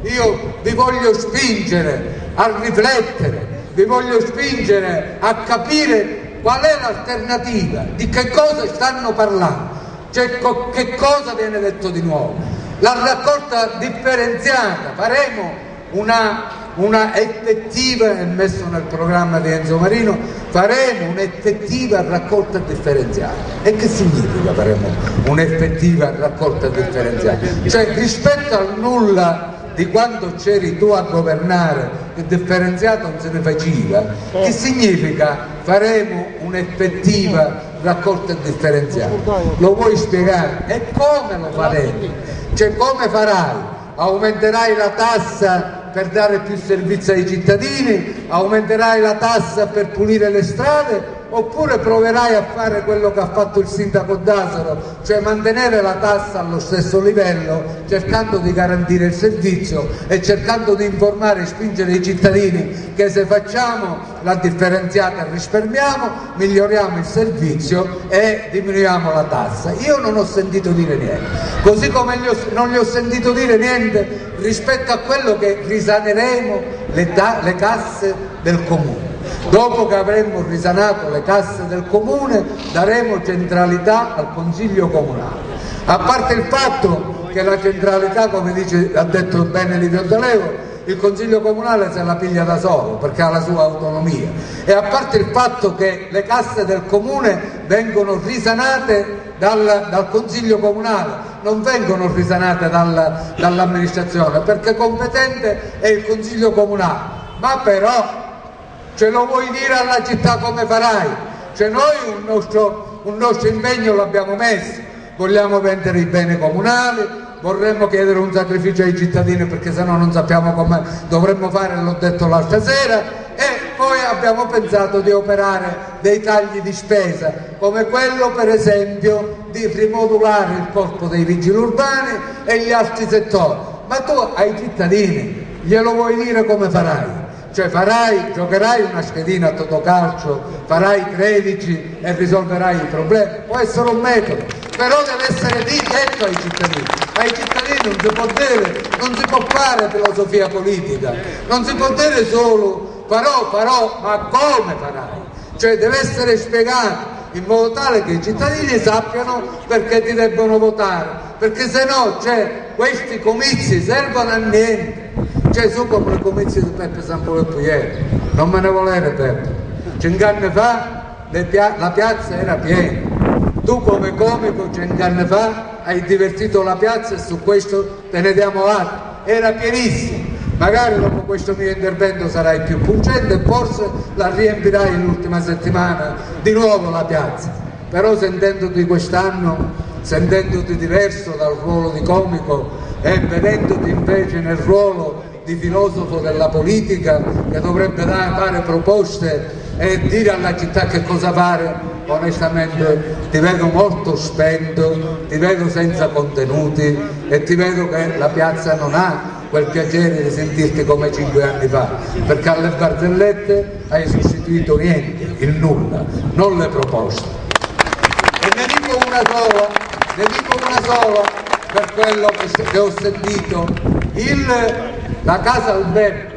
io vi voglio spingere a riflettere, vi voglio spingere a capire qual è l'alternativa, di che cosa stanno parlando, cioè che cosa viene detto di nuovo. La raccolta differenziata, faremo una effettiva, è messo nel programma di Enzo Marino, faremo un'effettiva raccolta differenziata. E che significa faremo un'effettiva raccolta differenziata? Cioè rispetto al nulla di quando c'eri tu a governare, il differenziato non se ne faceva, che significa faremo un'effettiva raccolta differenziata? Lo vuoi spiegare? E come lo faremo? Cioè come farai? Aumenterai la tassa per dare più servizi ai cittadini, aumenterai la tassa per pulire le strade, oppure proverai a fare quello che ha fatto il sindaco D'Asaro, cioè mantenere la tassa allo stesso livello, cercando di garantire il servizio e cercando di informare e spingere i cittadini che se facciamo la differenziata risparmiamo, miglioriamo il servizio e diminuiamo la tassa. Io non ho sentito dire niente, così come non gli ho sentito dire niente rispetto a quello che risaneremo le casse del comune. Dopo che avremmo risanato le casse del comune, daremo centralità al Consiglio Comunale. A parte il fatto che la centralità, come ha detto bene Livio D'Aleo, il Consiglio Comunale se la piglia da solo perché ha la sua autonomia, e a parte il fatto che le casse del comune vengono risanate dal Consiglio Comunale, non vengono risanate dall'amministrazione, perché competente è il Consiglio Comunale. Ma però ce lo vuoi dire alla città come farai? Cioè noi un nostro impegno l'abbiamo messo, vogliamo vendere i beni comunali, vorremmo chiedere un sacrificio ai cittadini perché sennò non sappiamo come dovremmo fare, l'ho detto l'altra sera, e poi abbiamo pensato di operare dei tagli di spesa, come quello per esempio di rimodulare il corpo dei vigili urbani e gli altri settori. Ma tu ai cittadini glielo vuoi dire come farai? Cioè giocherai una schedina a Totocalcio, farai 13 e risolverai i problemi? Può essere un metodo, però deve essere detto ai cittadini. Ai cittadini non si può fare filosofia politica, non si può dire solo farò, ma come farai? Cioè deve essere spiegato. in modo tale che i cittadini sappiano perché ti debbono votare, perché se no questi comizi servono a niente. Su come i comizi di Peppe Sanfilippo ieri, non me ne volere Peppe, 5 anni fa la piazza era piena, tu come comico 5 anni fa hai divertito la piazza e su questo te ne diamo atto, era pienissimo. Magari dopo questo mio intervento sarai più pungente e forse la riempirai l'ultima settimana di nuovo la piazza, però sentendoti quest'anno, sentendoti diverso dal ruolo di comico e vedendoti invece nel ruolo di filosofo della politica che dovrebbe fare proposte e dire alla città che cosa fare, onestamente ti vedo molto spento, ti vedo senza contenuti e ti vedo che la piazza non ha quel piacere di sentirti come 5 anni fa, perché alle barzellette hai sostituito niente, il nulla, non le proposte. E ne dico una sola per quello che ho sentito, la Casa Albergo,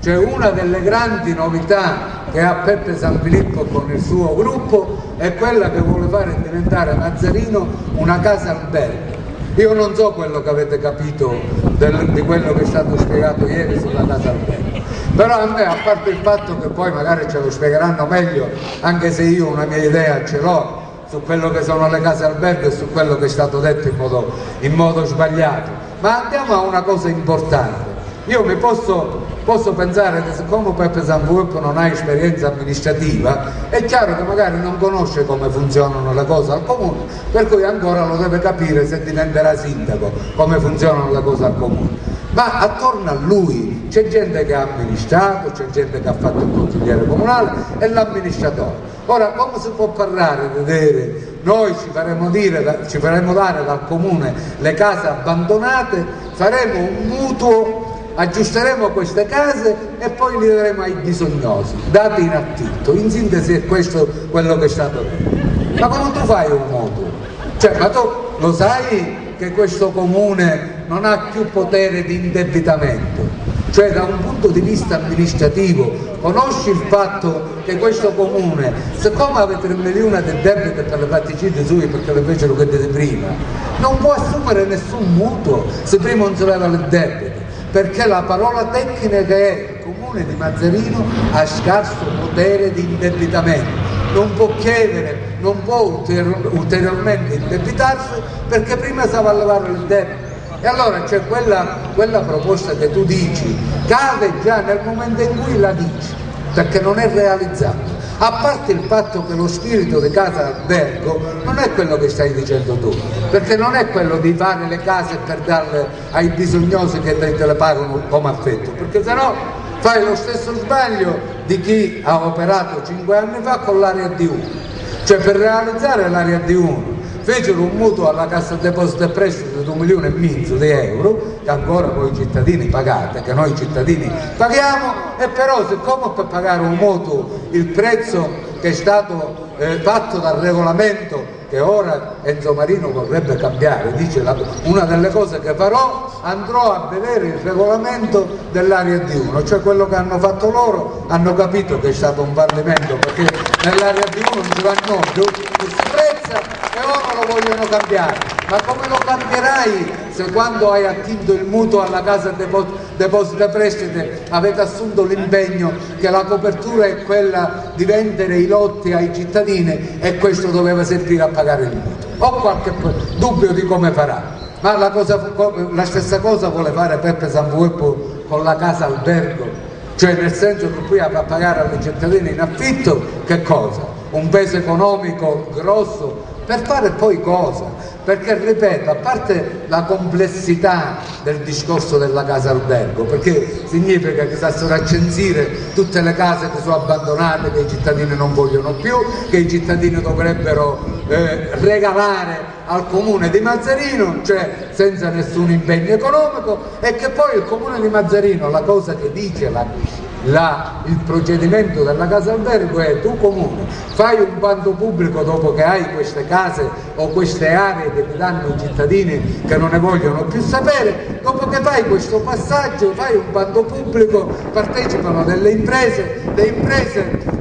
cioè una delle grandi novità che ha Peppe Sanfilippo con il suo gruppo è quella che vuole fare diventare Mazzarino una casa albergo. Io non so quello che avete capito di quello che è stato spiegato ieri sulla casa albergo, però a me, a parte il fatto che poi magari ce lo spiegheranno meglio, anche se io una mia idea ce l'ho su quello che sono le case albergo e su quello che è stato detto in modo sbagliato, ma andiamo a una cosa importante. Io mi posso pensare che siccome Peppe Sanfilippo non ha esperienza amministrativa, è chiaro che magari non conosce come funzionano le cose al comune, per cui ancora lo deve capire se diventerà sindaco, come funzionano le cose al comune. Ma attorno a lui c'è gente che ha amministrato, c'è gente che ha fatto il consigliere comunale e l'amministratore. Ora, come si può parlare di dire noi ci faremo dare dal comune le case abbandonate, faremo un mutuo, aggiusteremo queste case e poi li daremo ai bisognosi, dati in affitto. In sintesi è questo quello che è stato detto. Ma come tu fai un mutuo? Ma tu lo sai che questo comune non ha più potere di indebitamento? Da un punto di vista amministrativo, conosci il fatto che questo comune, siccome avete 3 milioni di debiti per le batticine sue perché le fecero quelle di prima, non può assumere nessun mutuo se prima non si leva il debito, perché la parola tecnica è il comune di Mazzarino ha scarso potere di indebitamento, non può chiedere, non può ulteriormente indebitarsi perché prima stava a levare il debito. E allora c'è quella proposta che tu dici, cade già nel momento in cui la dici, perché non è realizzata. A parte il fatto che lo spirito di casa albergo non è quello che stai dicendo tu, perché non è quello di fare le case per darle ai bisognosi che te le pagano come affetto, perché sennò fai lo stesso sbaglio di chi ha operato 5 anni fa con l'area D1. Per realizzare l'area D1 fecero un mutuo alla Cassa Deposito e Prestito di 1,5 milioni di euro, che ancora voi cittadini pagate, che noi cittadini paghiamo, e però siccome per pagare un mutuo il prezzo che è stato fatto dal regolamento, che ora Enzo Marino vorrebbe cambiare, dice una delle cose che farò, andrò a vedere il regolamento dell'area D1, cioè quello che hanno fatto loro, hanno capito che è stato un fallimento perché nell'area D1 non ci vanno più si prezza e ora lo vogliono cambiare. Ma come lo cambierai se quando hai attinto il mutuo alla Casa Deposito e Prestiti avete assunto l'impegno che la copertura è quella di vendere i lotti ai cittadini e questo doveva servire a pagare il mutuo? Ho qualche dubbio di come farà, ma la stessa cosa vuole fare Peppe Sanfilippo con la casa albergo, nel senso che qui va a pagare alle cittadini in affitto che cosa? Un peso economico grosso per fare poi cosa? Perché ripeto, a parte la complessità del discorso della casa albergo, perché significa che stassero a censire tutte le case che sono abbandonate, che i cittadini non vogliono più, che i cittadini dovrebbero regalare al comune di Mazzarino, senza nessun impegno economico, e che poi il comune di Mazzarino, la cosa che dice il procedimento della casa albergo è: tu comune fai un bando pubblico dopo che hai queste case o queste aree che ti danno i cittadini che non ne vogliono più sapere, dopo che fai questo passaggio fai un bando pubblico, partecipano delle imprese, le imprese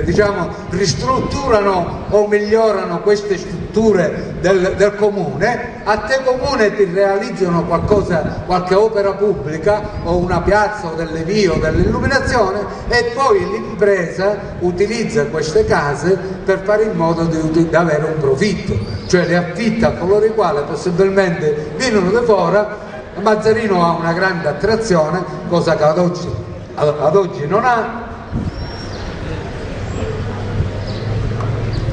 diciamo ristrutturano o migliorano queste strutture del comune, a te comune ti realizzano qualcosa, qualche opera pubblica o una piazza o delle vie o dell'illuminazione, e poi l'impresa utilizza queste case per fare in modo di avere un profitto, cioè le affitta a coloro i quali possibilmente vivono da fuori. Mazzarino ha una grande attrazione, cosa che ad oggi non ha.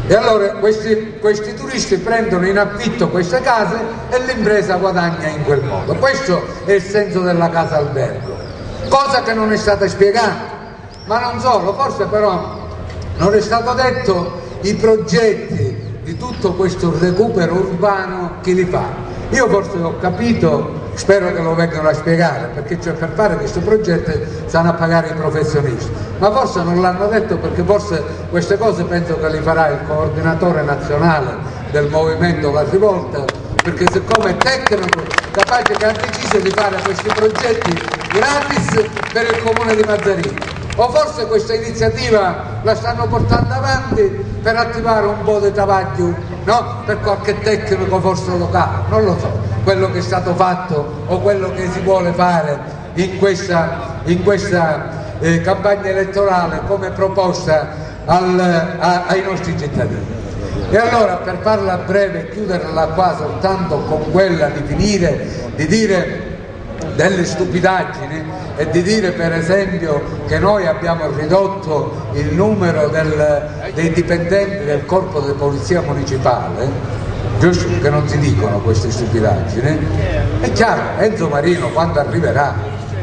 E allora questi turisti prendono in affitto queste case e l'impresa guadagna in quel modo. Questo è il senso della casa albergo, cosa che non è stata spiegata. Ma non solo, forse però non è stato detto i progetti di tutto questo recupero urbano chi li fa. Io forse ho capito, spero che lo vengano a spiegare, perché cioè per fare questi progetti stanno a pagare i professionisti, ma forse non l'hanno detto, perché forse queste cose penso che li farà il coordinatore nazionale del movimento La Rivolta, perché siccome è tecnico, capace che ha deciso di fare questi progetti gratis per il comune di Mazzarino. O forse questa iniziativa la stanno portando avanti per attivare un po' di travaglio, no? Per qualche tecnico forse locale, non lo so, quello che è stato fatto o quello che si vuole fare in questa campagna elettorale come proposta ai nostri cittadini. E allora, per farla breve e chiuderla qua soltanto con quella di finire di dire delle stupidaggini e di dire per esempio che noi abbiamo ridotto il numero dei dipendenti del corpo di polizia municipale, giusto, che non si dicono queste stupidaggini, è chiaro, Enzo Marino quando arriverà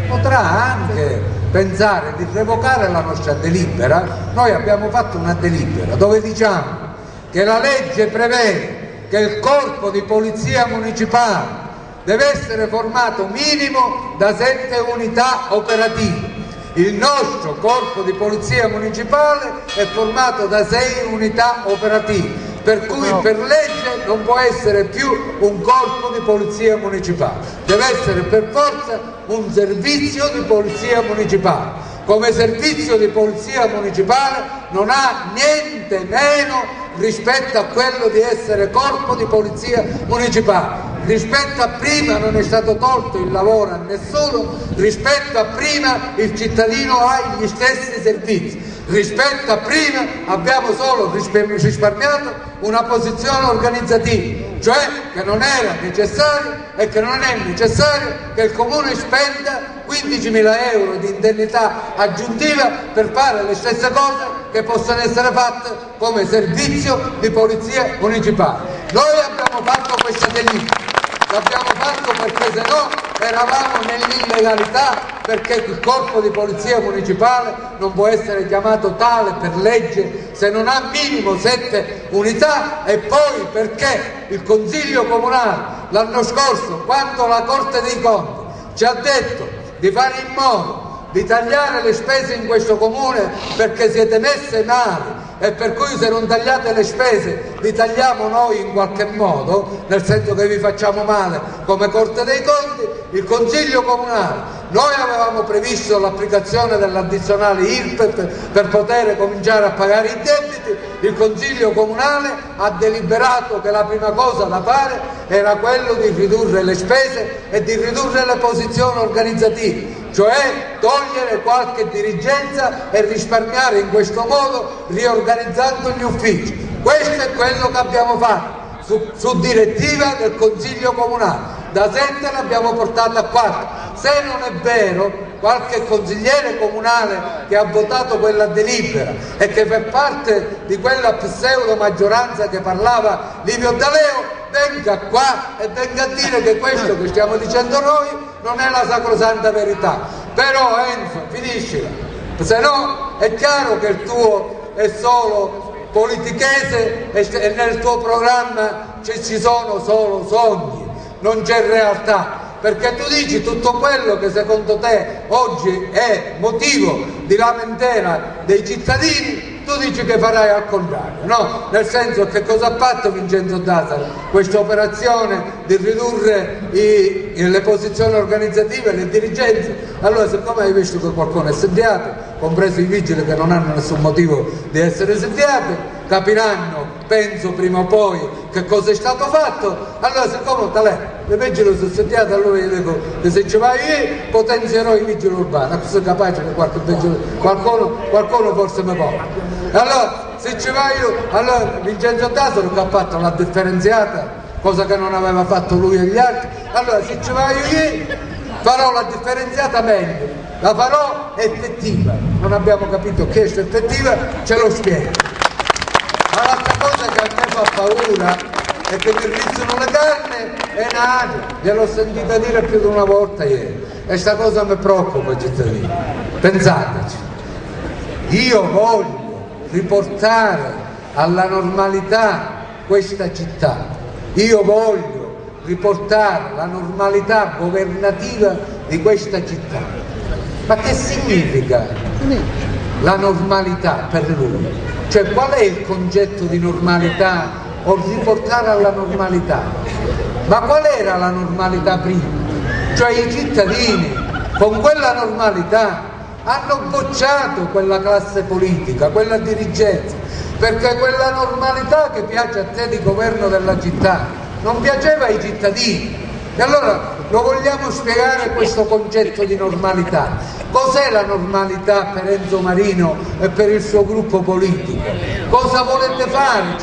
potrà anche pensare di revocare la nostra delibera. Noi abbiamo fatto una delibera dove diciamo che la legge prevede che il corpo di polizia municipale deve essere formato minimo da 7 unità operative. Il nostro corpo di polizia municipale è formato da 6 unità operative, per cui per legge non può essere più un corpo di polizia municipale, deve essere per forza un servizio di polizia municipale. Come servizio di polizia municipale non ha niente meno rispetto a quello di essere corpo di polizia municipale. Rispetto a prima non è stato tolto il lavoro a nessuno, rispetto a prima il cittadino ha gli stessi servizi, rispetto a prima abbiamo solo risparmiato una posizione organizzativa, cioè che non era necessario e che non è necessario che il comune spenda 15.000 euro di indennità aggiuntiva per fare le stesse cose che possono essere fatte come servizio di polizia municipale. Noi abbiamo fatto questa delibera, l'abbiamo fatto perché se no eravamo nell'illegalità, perché il corpo di polizia municipale non può essere chiamato tale per legge se non ha minimo 7 unità, e poi perché il Consiglio Comunale l'anno scorso, quando la Corte dei Conti ci ha detto di fare in modo di tagliare le spese in questo comune perché siete messe male, e per cui se non tagliate le spese li tagliamo noi in qualche modo, nel senso che vi facciamo male come Corte dei Conti, il Consiglio Comunale, noi avevamo previsto l'applicazione dell'addizionale IRPEF per poter cominciare a pagare i debiti, il Consiglio Comunale ha deliberato che la prima cosa da fare era quello di ridurre le spese e di ridurre le posizioni organizzative, cioè togliere qualche dirigenza e risparmiare in questo modo riorganizzando gli uffici. Questo è quello che abbiamo fatto su direttiva del Consiglio Comunale, da 7 l'abbiamo portato a 4. Se non è vero, qualche consigliere comunale che ha votato quella delibera e che fa parte di quella pseudo maggioranza che parlava Livio D'Aleo, venga qua e venga a dire che questo che stiamo dicendo noi non è la sacrosanta verità. Però Enzo, finiscila, se no è chiaro che il tuo è solo politichese e nel tuo programma ci sono solo sogni, non c'è realtà. perché tu dici tutto quello che secondo te oggi è motivo di lamentela dei cittadini, tu dici che farai al contrario, no? Nel senso, che cosa ha fatto Vincenzo D'Asaro? Questa operazione di ridurre le posizioni organizzative, le dirigenze. Allora, siccome hai visto che qualcuno è sediato, compreso i vigili che non hanno nessun motivo di essere sediati, capiranno, penso prima o poi, che cosa è stato fatto. Allora, siccome le vigili sono sediate, allora io dico che se ci vai io potenzierò i vigili urbani, sono capace che qualcuno forse mi può. Allora, se ci vai io, allora Vincenzo D'Asaro che ha fatto la differenziata, cosa che non aveva fatto lui e gli altri, allora se ci vai io farò la differenziata meglio, la farò effettiva. Non abbiamo capito che è effettiva, ce lo spiego. Ma l'altra cosa che a me fa paura è che mi rizzano le carne e nato, gliel'ho sentita dire più di una volta ieri, e sta cosa mi preoccupa, cittadini. Pensateci, io voglio riportare alla normalità questa città, io voglio riportare la normalità governativa di questa città. Ma che significa la normalità per lui? Cioè, qual è il concetto di normalità o riportare alla normalità? Ma qual era la normalità prima? Cioè, i cittadini con quella normalità hanno bocciato quella classe politica, quella dirigenza, perché quella normalità che piace a te di governo della città non piaceva ai cittadini. E allora lo vogliamo spiegare questo concetto di normalità. Cos'è la normalità per Enzo Marino e per il suo gruppo politico? Cosa volete fare?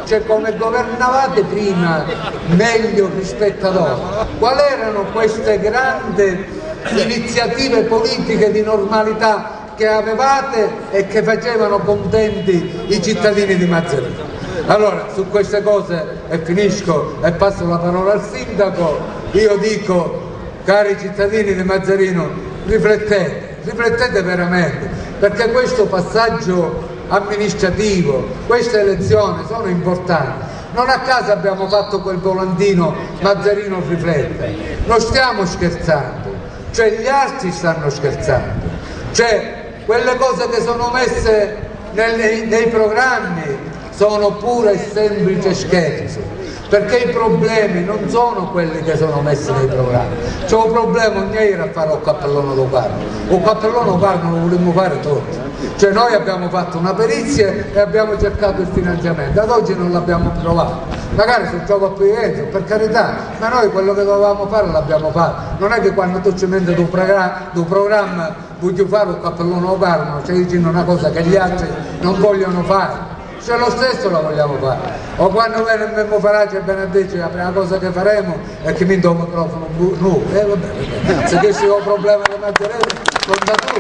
Cioè, come governavate prima meglio rispetto ad ora? Quali erano queste grandi iniziative politiche di normalità che avevate e che facevano contenti i cittadini di Mazzarino? Allora, su queste cose, e finisco e passo la parola al sindaco, io dico, cari cittadini di Mazzarino, riflettete veramente, perché questo passaggio amministrativo, queste elezioni sono importanti. Non a caso abbiamo fatto quel volantino Mazzarino riflette, non stiamo scherzando, cioè gli altri stanno scherzando, cioè quelle cose che sono messe nei programmi sono pure e semplice scherzo, perché i problemi non sono quelli che sono messi nei programmi. C'è un problema, non era a fare un cappellone lo carno, un cappellone lo carno lo volemmo fare tutti, cioè noi abbiamo fatto una perizia e abbiamo cercato il finanziamento, ad oggi non l'abbiamo trovato, magari se gioco più di per carità, ma noi quello che dovevamo fare l'abbiamo fatto. Non è che quando tu ci metti un programma voglio fare un cappellone lo carno, cioè dici una cosa che gli altri non vogliono fare, cioè lo stesso la vogliamo fare. O quando viene il Memmo Farace e Benedicci, la prima cosa che faremo è che mi do un microfono nuovo, vabbè. Se questo è un problema di Mazzarino, conta tutto,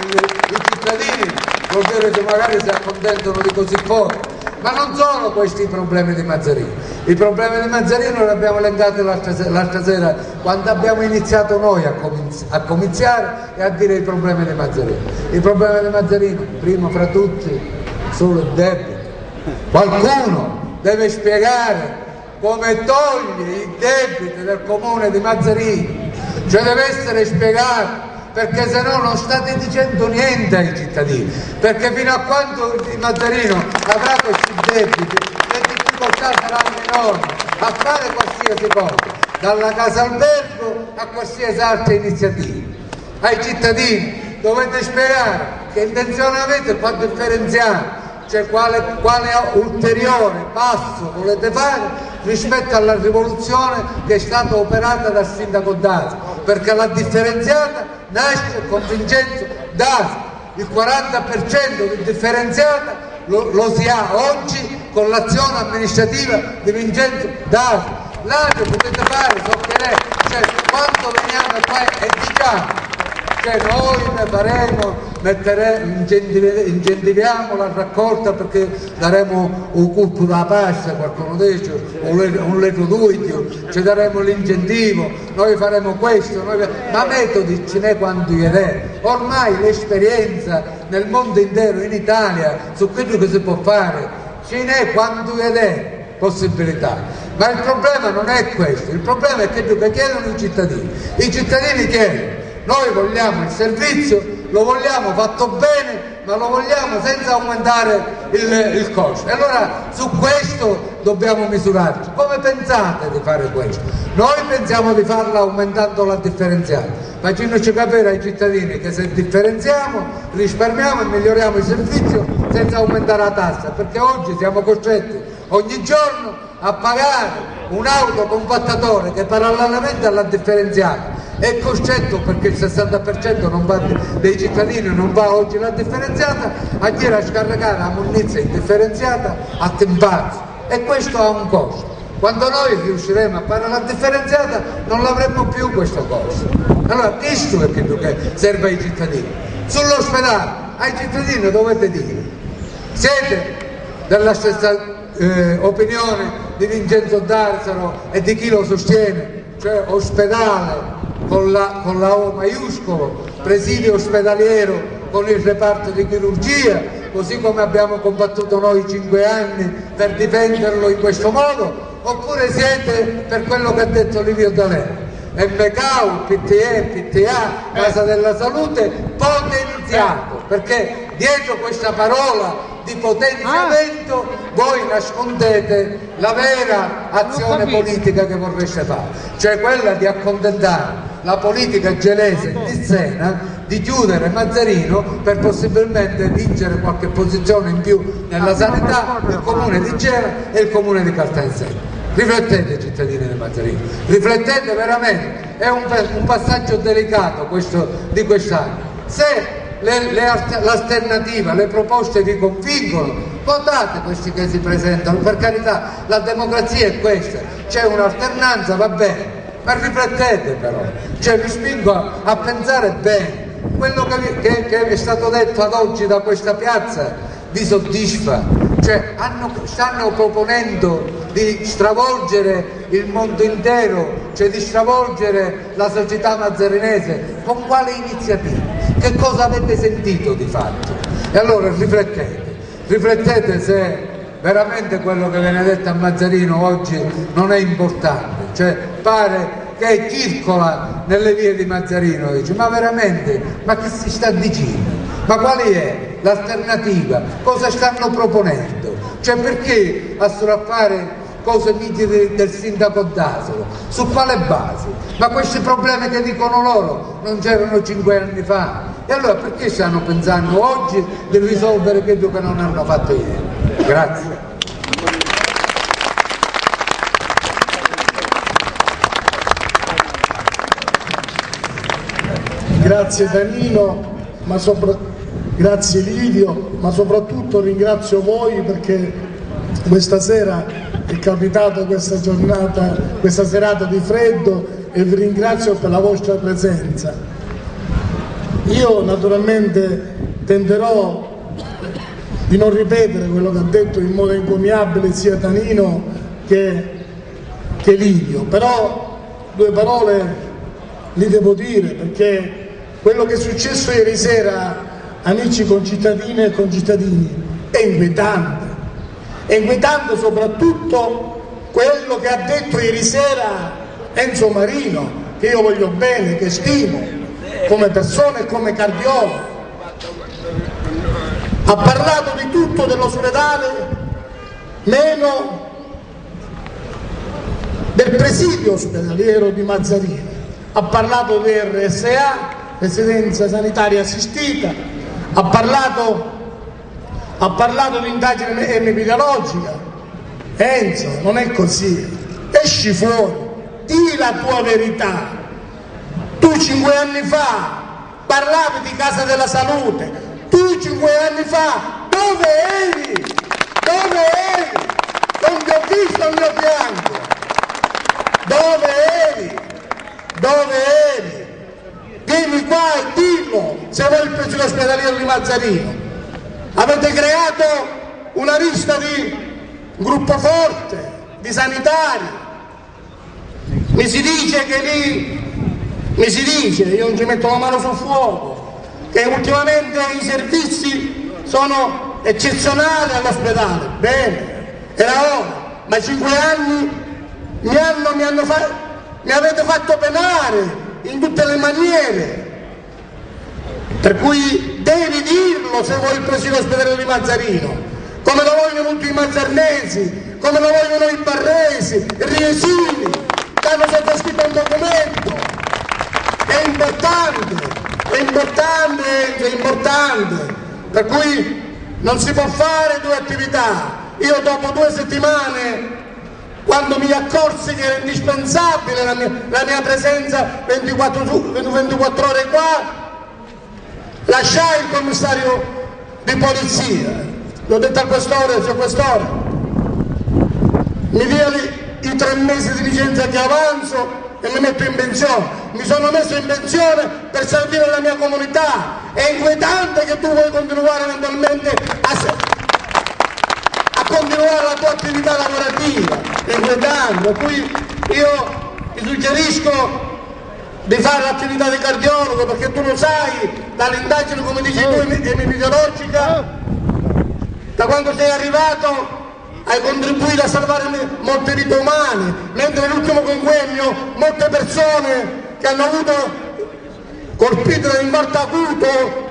i cittadini vuol dire che magari si accontentano di così poco. Ma non sono questi i problemi di Mazzarino. I problemi di Mazzarino li abbiamo elencati l'altra sera quando abbiamo iniziato noi a cominciare e a dire i problemi di Mazzarino. I problemi di Mazzarino, primo fra tutti, solo il debito. Qualcuno deve spiegare come toglie i debiti del comune di Mazzarino, cioè deve essere spiegato, perché se no non state dicendo niente ai cittadini, perché fino a quando il Mazzarino avrà questi debiti le difficoltà saranno enormi a fare qualsiasi cosa, dalla casa albergo a qualsiasi altra iniziativa. Ai cittadini dovete spiegare che intenzione avete qua differenziare, cioè quale ulteriore passo volete fare rispetto alla rivoluzione che è stata operata dal sindaco D'Asaro, perché la differenziata nasce con Vincenzo D'Asaro, il 40% di differenziata lo si ha oggi con l'azione amministrativa di Vincenzo D'Asaro. Là che potete fare, so che lei, cioè quando veniamo qua e diciamo che noi ne faremo, incentiviamo la raccolta perché daremo un culto da pasta, qualcuno dice, un letto d'uglio, ci daremo l'incentivo, noi faremo questo, ma metodi ce n'è quanto è. Ormai l'esperienza nel mondo intero, in Italia, su quello che si può fare, ce n'è quanto è. possibilità. Ma il problema non è questo, il problema è che chiedono i cittadini. I cittadini chiedono: noi vogliamo il servizio, lo vogliamo fatto bene, ma lo vogliamo senza aumentare il costo. E allora su questo dobbiamo misurarci. Come pensate di fare questo? Noi pensiamo di farlo aumentando la differenziata, facendoci capire ai cittadini che se differenziamo risparmiamo e miglioriamo il servizio senza aumentare la tassa, perché oggi siamo costretti ogni giorno a pagare un autocompattatore che parallelamente alla differenziata è costretto, perché il 60% non va, dei cittadini non va oggi la differenziata, a dire a scaricare la munnizia indifferenziata a Tempazzo, e questo ha un costo. Quando noi riusciremo a fare la differenziata non l'avremo più questo costo. Allora questo è quello che serve ai cittadini. Sull'ospedale ai cittadini dovete dire: siete della stessa opinione di Vincenzo D'Arzaro e di chi lo sostiene, cioè ospedale con la O maiuscolo, presidio ospedaliero con il reparto di chirurgia, così come abbiamo combattuto noi 5 anni per difenderlo in questo modo, oppure siete per quello che ha detto Livio D'Alema: MCAU, PTE, PTA, Casa della Salute potenziato, perché dietro questa parola di potenziamento voi nascondete la vera azione politica che vorreste fare, cioè quella di accontentare la politica gelese di Siena, di chiudere Mazzarino per possibilmente vincere qualche posizione in più nella sanità, il comune di Gela e il comune di Caltanissetta. Riflettete, cittadini di Mazzarino, riflettete veramente, è un passaggio delicato questo di quest'anno. Se l'alternativa, le proposte vi convincono, votate questi che si presentano, per carità, la democrazia è questa, c'è un'alternanza, va bene, ma riflettete però, cioè vi spingo a pensare bene. Quello che è stato detto ad oggi da questa piazza vi soddisfa? Cioè stanno proponendo di stravolgere il mondo intero, cioè di stravolgere la società mazzarinese. Con quale iniziativa? Che cosa avete sentito di fatto? E allora riflettete se veramente quello che viene detto a Mazzarino oggi non è importante, cioè pare che circola nelle vie di Mazzarino, dice: ma veramente, ma che si sta dicendo? Ma qual è l'alternativa? Cosa stanno proponendo? Cioè perché a strappare cose nitide del sindaco D'Asolo? Su quale base? Ma questi problemi che dicono loro non c'erano 5 anni fa? E allora perché stanno pensando oggi di risolvere quello che non hanno fatto ieri? Grazie. Grazie Danilo, grazie Livio, ma soprattutto ringrazio voi perché questa sera è capitata questa giornata, questa serata di freddo, e vi ringrazio per la vostra presenza. Io naturalmente tenterò di non ripetere quello che ha detto in modo encomiabile sia Danilo che Livio, però 2 parole li devo dire, perché quello che è successo ieri sera, amici concittadine e concittadini, è inquietante soprattutto quello che ha detto ieri sera Enzo Marino, che io voglio bene, che stimo come persona e come cardiologo. Ha parlato di tutto dell'ospedale meno del presidio ospedaliero di Mazzarino. Ha parlato di RSA, residenza sanitaria assistita, ha parlato di indagine epidemiologica. Enzo, non è così, esci fuori, di la tua verità. Tu 5 anni fa parlavi di Casa della Salute, tu 5 anni fa dove eri? Dove eri? Non ti ho visto al mio fianco. Dove eri? Dove eri? Vieni qua e dillo se vuoi il presidio ospedaliero di Mazzarino. Avete creato una lista di gruppo forte, di sanitari. Mi si dice che lì, io non ci metto la mano sul fuoco, che ultimamente i servizi sono eccezionali all'ospedale. Bene, era ora ma 5 anni mi avete fatto penare in tutte le maniere, per cui devi dirlo se vuoi il presidio ospedaliero di Mazzarino, come lo vogliono tutti i mazzarnesi, come lo vogliono i barresi, i riesini, che hanno sottoscritto un documento. È importante, per cui non si può fare 2 attività. Io dopo 2 settimane, quando mi accorsi che era indispensabile la mia presenza 24 ore qua, lasciai il commissario di polizia, gli ho detto al questore, signor questore, mi dia i 3 mesi di licenza che avanzo e mi metto in pensione. Mi sono messo in pensione per servire la mia comunità. È inquietante che tu vuoi continuare eventualmente a continuare la tua attività lavorativa, è inquietante. Per cui io ti suggerisco di fare l'attività di cardiologo, perché tu lo sai, dall'indagine, come dici tu, epidemiologica, da quando sei arrivato hai contribuito a salvare molte vite umane, mentre nell'ultimo convegno molte persone che hanno avuto colpite da infarto acuto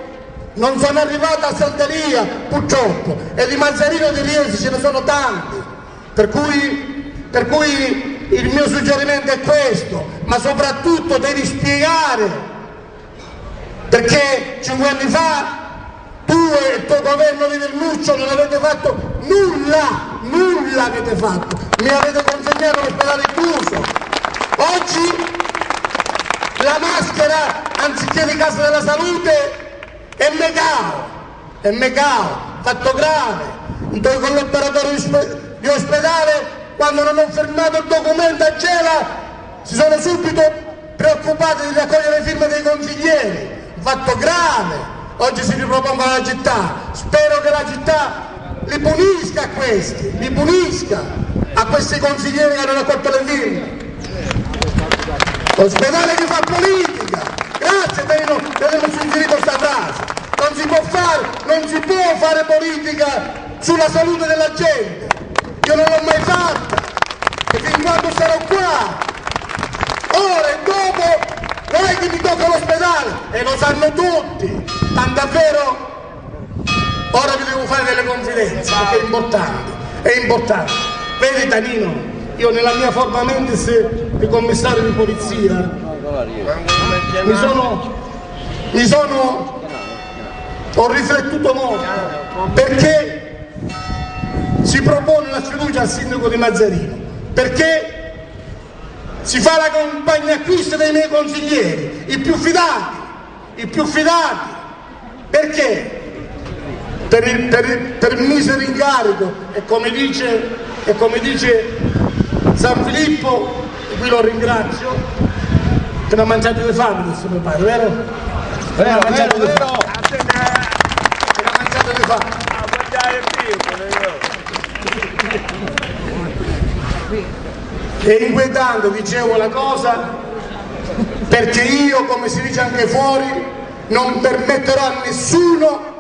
non sono arrivate a Santeria, purtroppo, e di Mazzarino e di Riesi ce ne sono tanti, per cui il mio suggerimento è questo, ma soprattutto devi spiegare perché 5 anni fa tu e il tuo governo di Vernuccio non avete fatto nulla avete fatto, mi avete consegnato l'ospedale chiuso. Oggi la maschera, anziché di Casa della Salute, è Megao, fatto grave. I tuoi collaboratori di ospedale, quando non ho firmato il documento a Gela, si sono subito preoccupati di raccogliere le firme dei consiglieri, fatto grave. Oggi si ripropongono alla città, spero che la città li punisca a questi, a questi consiglieri che hanno raccolto le firme. L'ospedale che fa politica, grazie per aver suggerito questa frase, non si può fare politica sulla salute della gente, io non l'ho mai fatta, e fin quando sarò qua, ora e dopo, non è che mi tocca l'ospedale, e lo sanno tutti, tant'è vero, ora vi devo fare delle confidenze, perché è importante, vedi Danino, io nella mia forma mentis di commissario di polizia ho riflettuto molto, perché si propone la sfiducia al sindaco di Mazzarino, perché si fa la campagna acquisto dei miei consiglieri, i più fidati, perché? Per il misero incarico, e come dice San Filippo, e qui lo ringrazio, che non ha mangiato le fame adesso mi pare, vero? Vero. È inquietante, dicevo la cosa, perché io, come si dice anche fuori, non permetterò a nessuno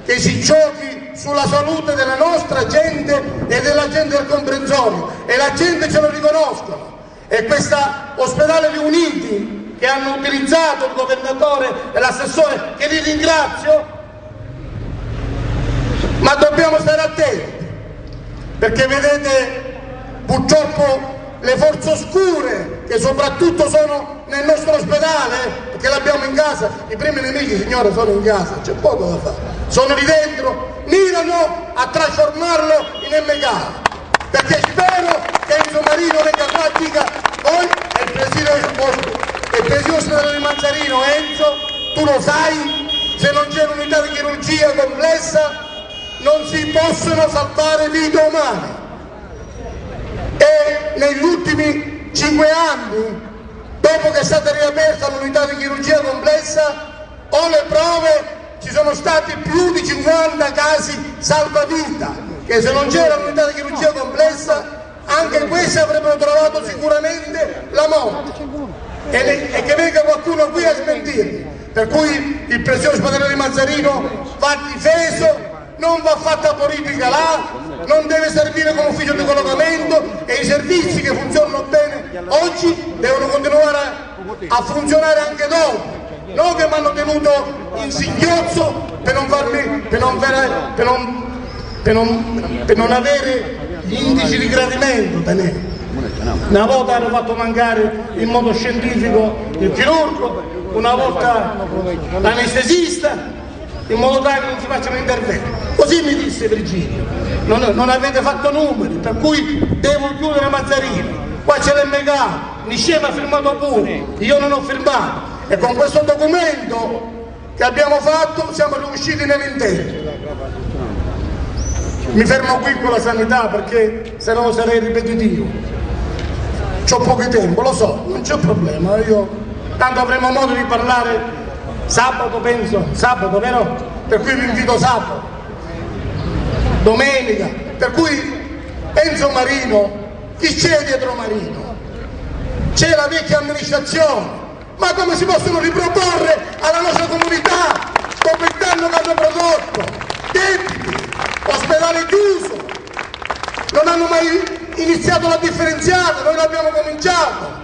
che si giochi sulla salute della nostra gente e della gente del comprensorio, e la gente ce lo riconoscono. E questa ospedale riuniti che hanno utilizzato il governatore e l'assessore, che li ringrazio, ma dobbiamo stare attenti, perché vedete purtroppo le forze oscure che soprattutto sono nel nostro ospedale, perché l'abbiamo in casa, i primi nemici, signore, sono in casa, c'è poco da fare, sono lì dentro, mirano a trasformarlo in MK, perché spero che Enzo Marino venga qua e dica: poi è il presidio ospedaliero di Mazzarino, Enzo, tu lo sai, se non c'è un'unità di chirurgia complessa non si possono salvare vite umane. E negli ultimi 5 anni, dopo che è stata riaperta l'unità di chirurgia complessa, ho le prove, ci sono stati più di 50 casi salvavita, che se non c'era l'unità di chirurgia complessa anche questi avrebbero trovato sicuramente la morte, e che venga qualcuno qui a smentirmi. Per cui il presidio ospedaliero di Mazzarino va difeso, non va fatta politica là, non deve servire come ufficio di collocamento e i servizi che funzionano bene oggi devono continuare a funzionare anche dopo. Non che mi hanno tenuto in singhiozzo per non avere gli indici di gradimento. Una volta hanno fatto mancare in modo scientifico il chirurgo, una volta l'anestesista, in modo tale che non si facciano interventi. Così mi disse Virgilio, non avete fatto numeri, per cui devo chiudere Mazzarino. Qua c'è l'MK, Niscema ha firmato pure, io non ho firmato. E con questo documento che abbiamo fatto siamo riusciti nell'intento. Mi fermo qui con la sanità perché se no sarei ripetitivo. C'ho poco tempo, lo so, non c'è problema, tanto avremo modo di parlare sabato, penso, sabato, vero? Per cui vi invito sabato, domenica, per cui Enzo Marino, chi c'è dietro Marino? C'è la vecchia amministrazione. Ma come si possono riproporre alla nostra comunità dopo il danno che hanno prodotto? Debiti, ospedale chiuso, non hanno mai iniziato la differenziata, noi l'abbiamo cominciato.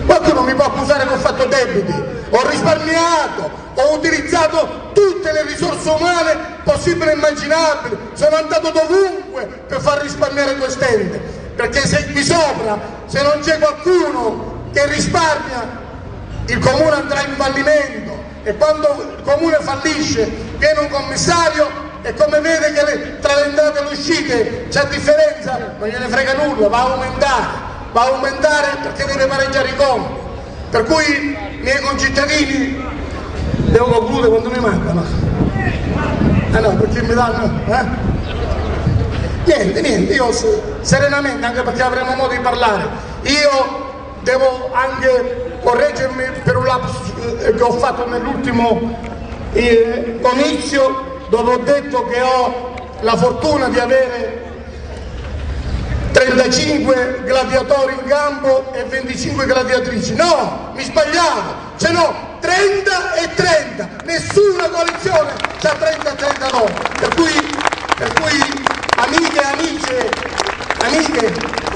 Qualcuno mi può accusare che ho fatto debiti, ho risparmiato, ho utilizzato tutte le risorse umane possibili e immaginabili, sono andato dovunque per far risparmiare quest'ente, perché se qui sopra, se non c'è qualcuno che risparmia, il comune andrà in fallimento e quando il comune fallisce viene un commissario e come vede che tra le entrate e le uscite c'è differenza, non gliene frega nulla, va a aumentare perché deve pareggiare i conti. Per cui miei concittadini, devo concludere quando mi mancano. No, perché mi danno, Niente, io serenamente, anche perché avremo modo di parlare, io devo anche correggermi per un lapsus che ho fatto nell'ultimo comizio, dove ho detto che ho la fortuna di avere 35 gladiatori in campo e 25 gladiatrici. No, mi sbagliavo, ce n'ho 30 e 30, nessuna coalizione c'ha 30 e 39, per cui amiche e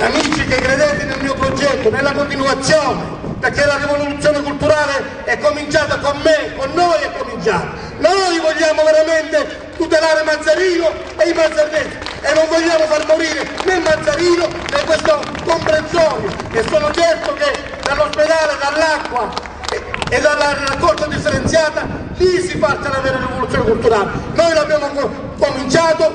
amici che credete nel mio progetto, nella continuazione, perché la rivoluzione culturale è cominciata con me, con noi è cominciata. Noi vogliamo veramente tutelare Mazzarino e i mazzarnesi e non vogliamo far morire né Mazzarino né questo comprensorio, e sono certo che dall'ospedale, dall'acqua e dalla raccolta differenziata lì si parte la vera rivoluzione culturale. Noi l'abbiamo cominciato,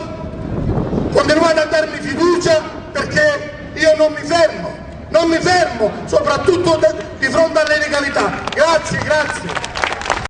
continuate a darmi fiducia perché io non mi fermo, soprattutto di fronte alle illegalità.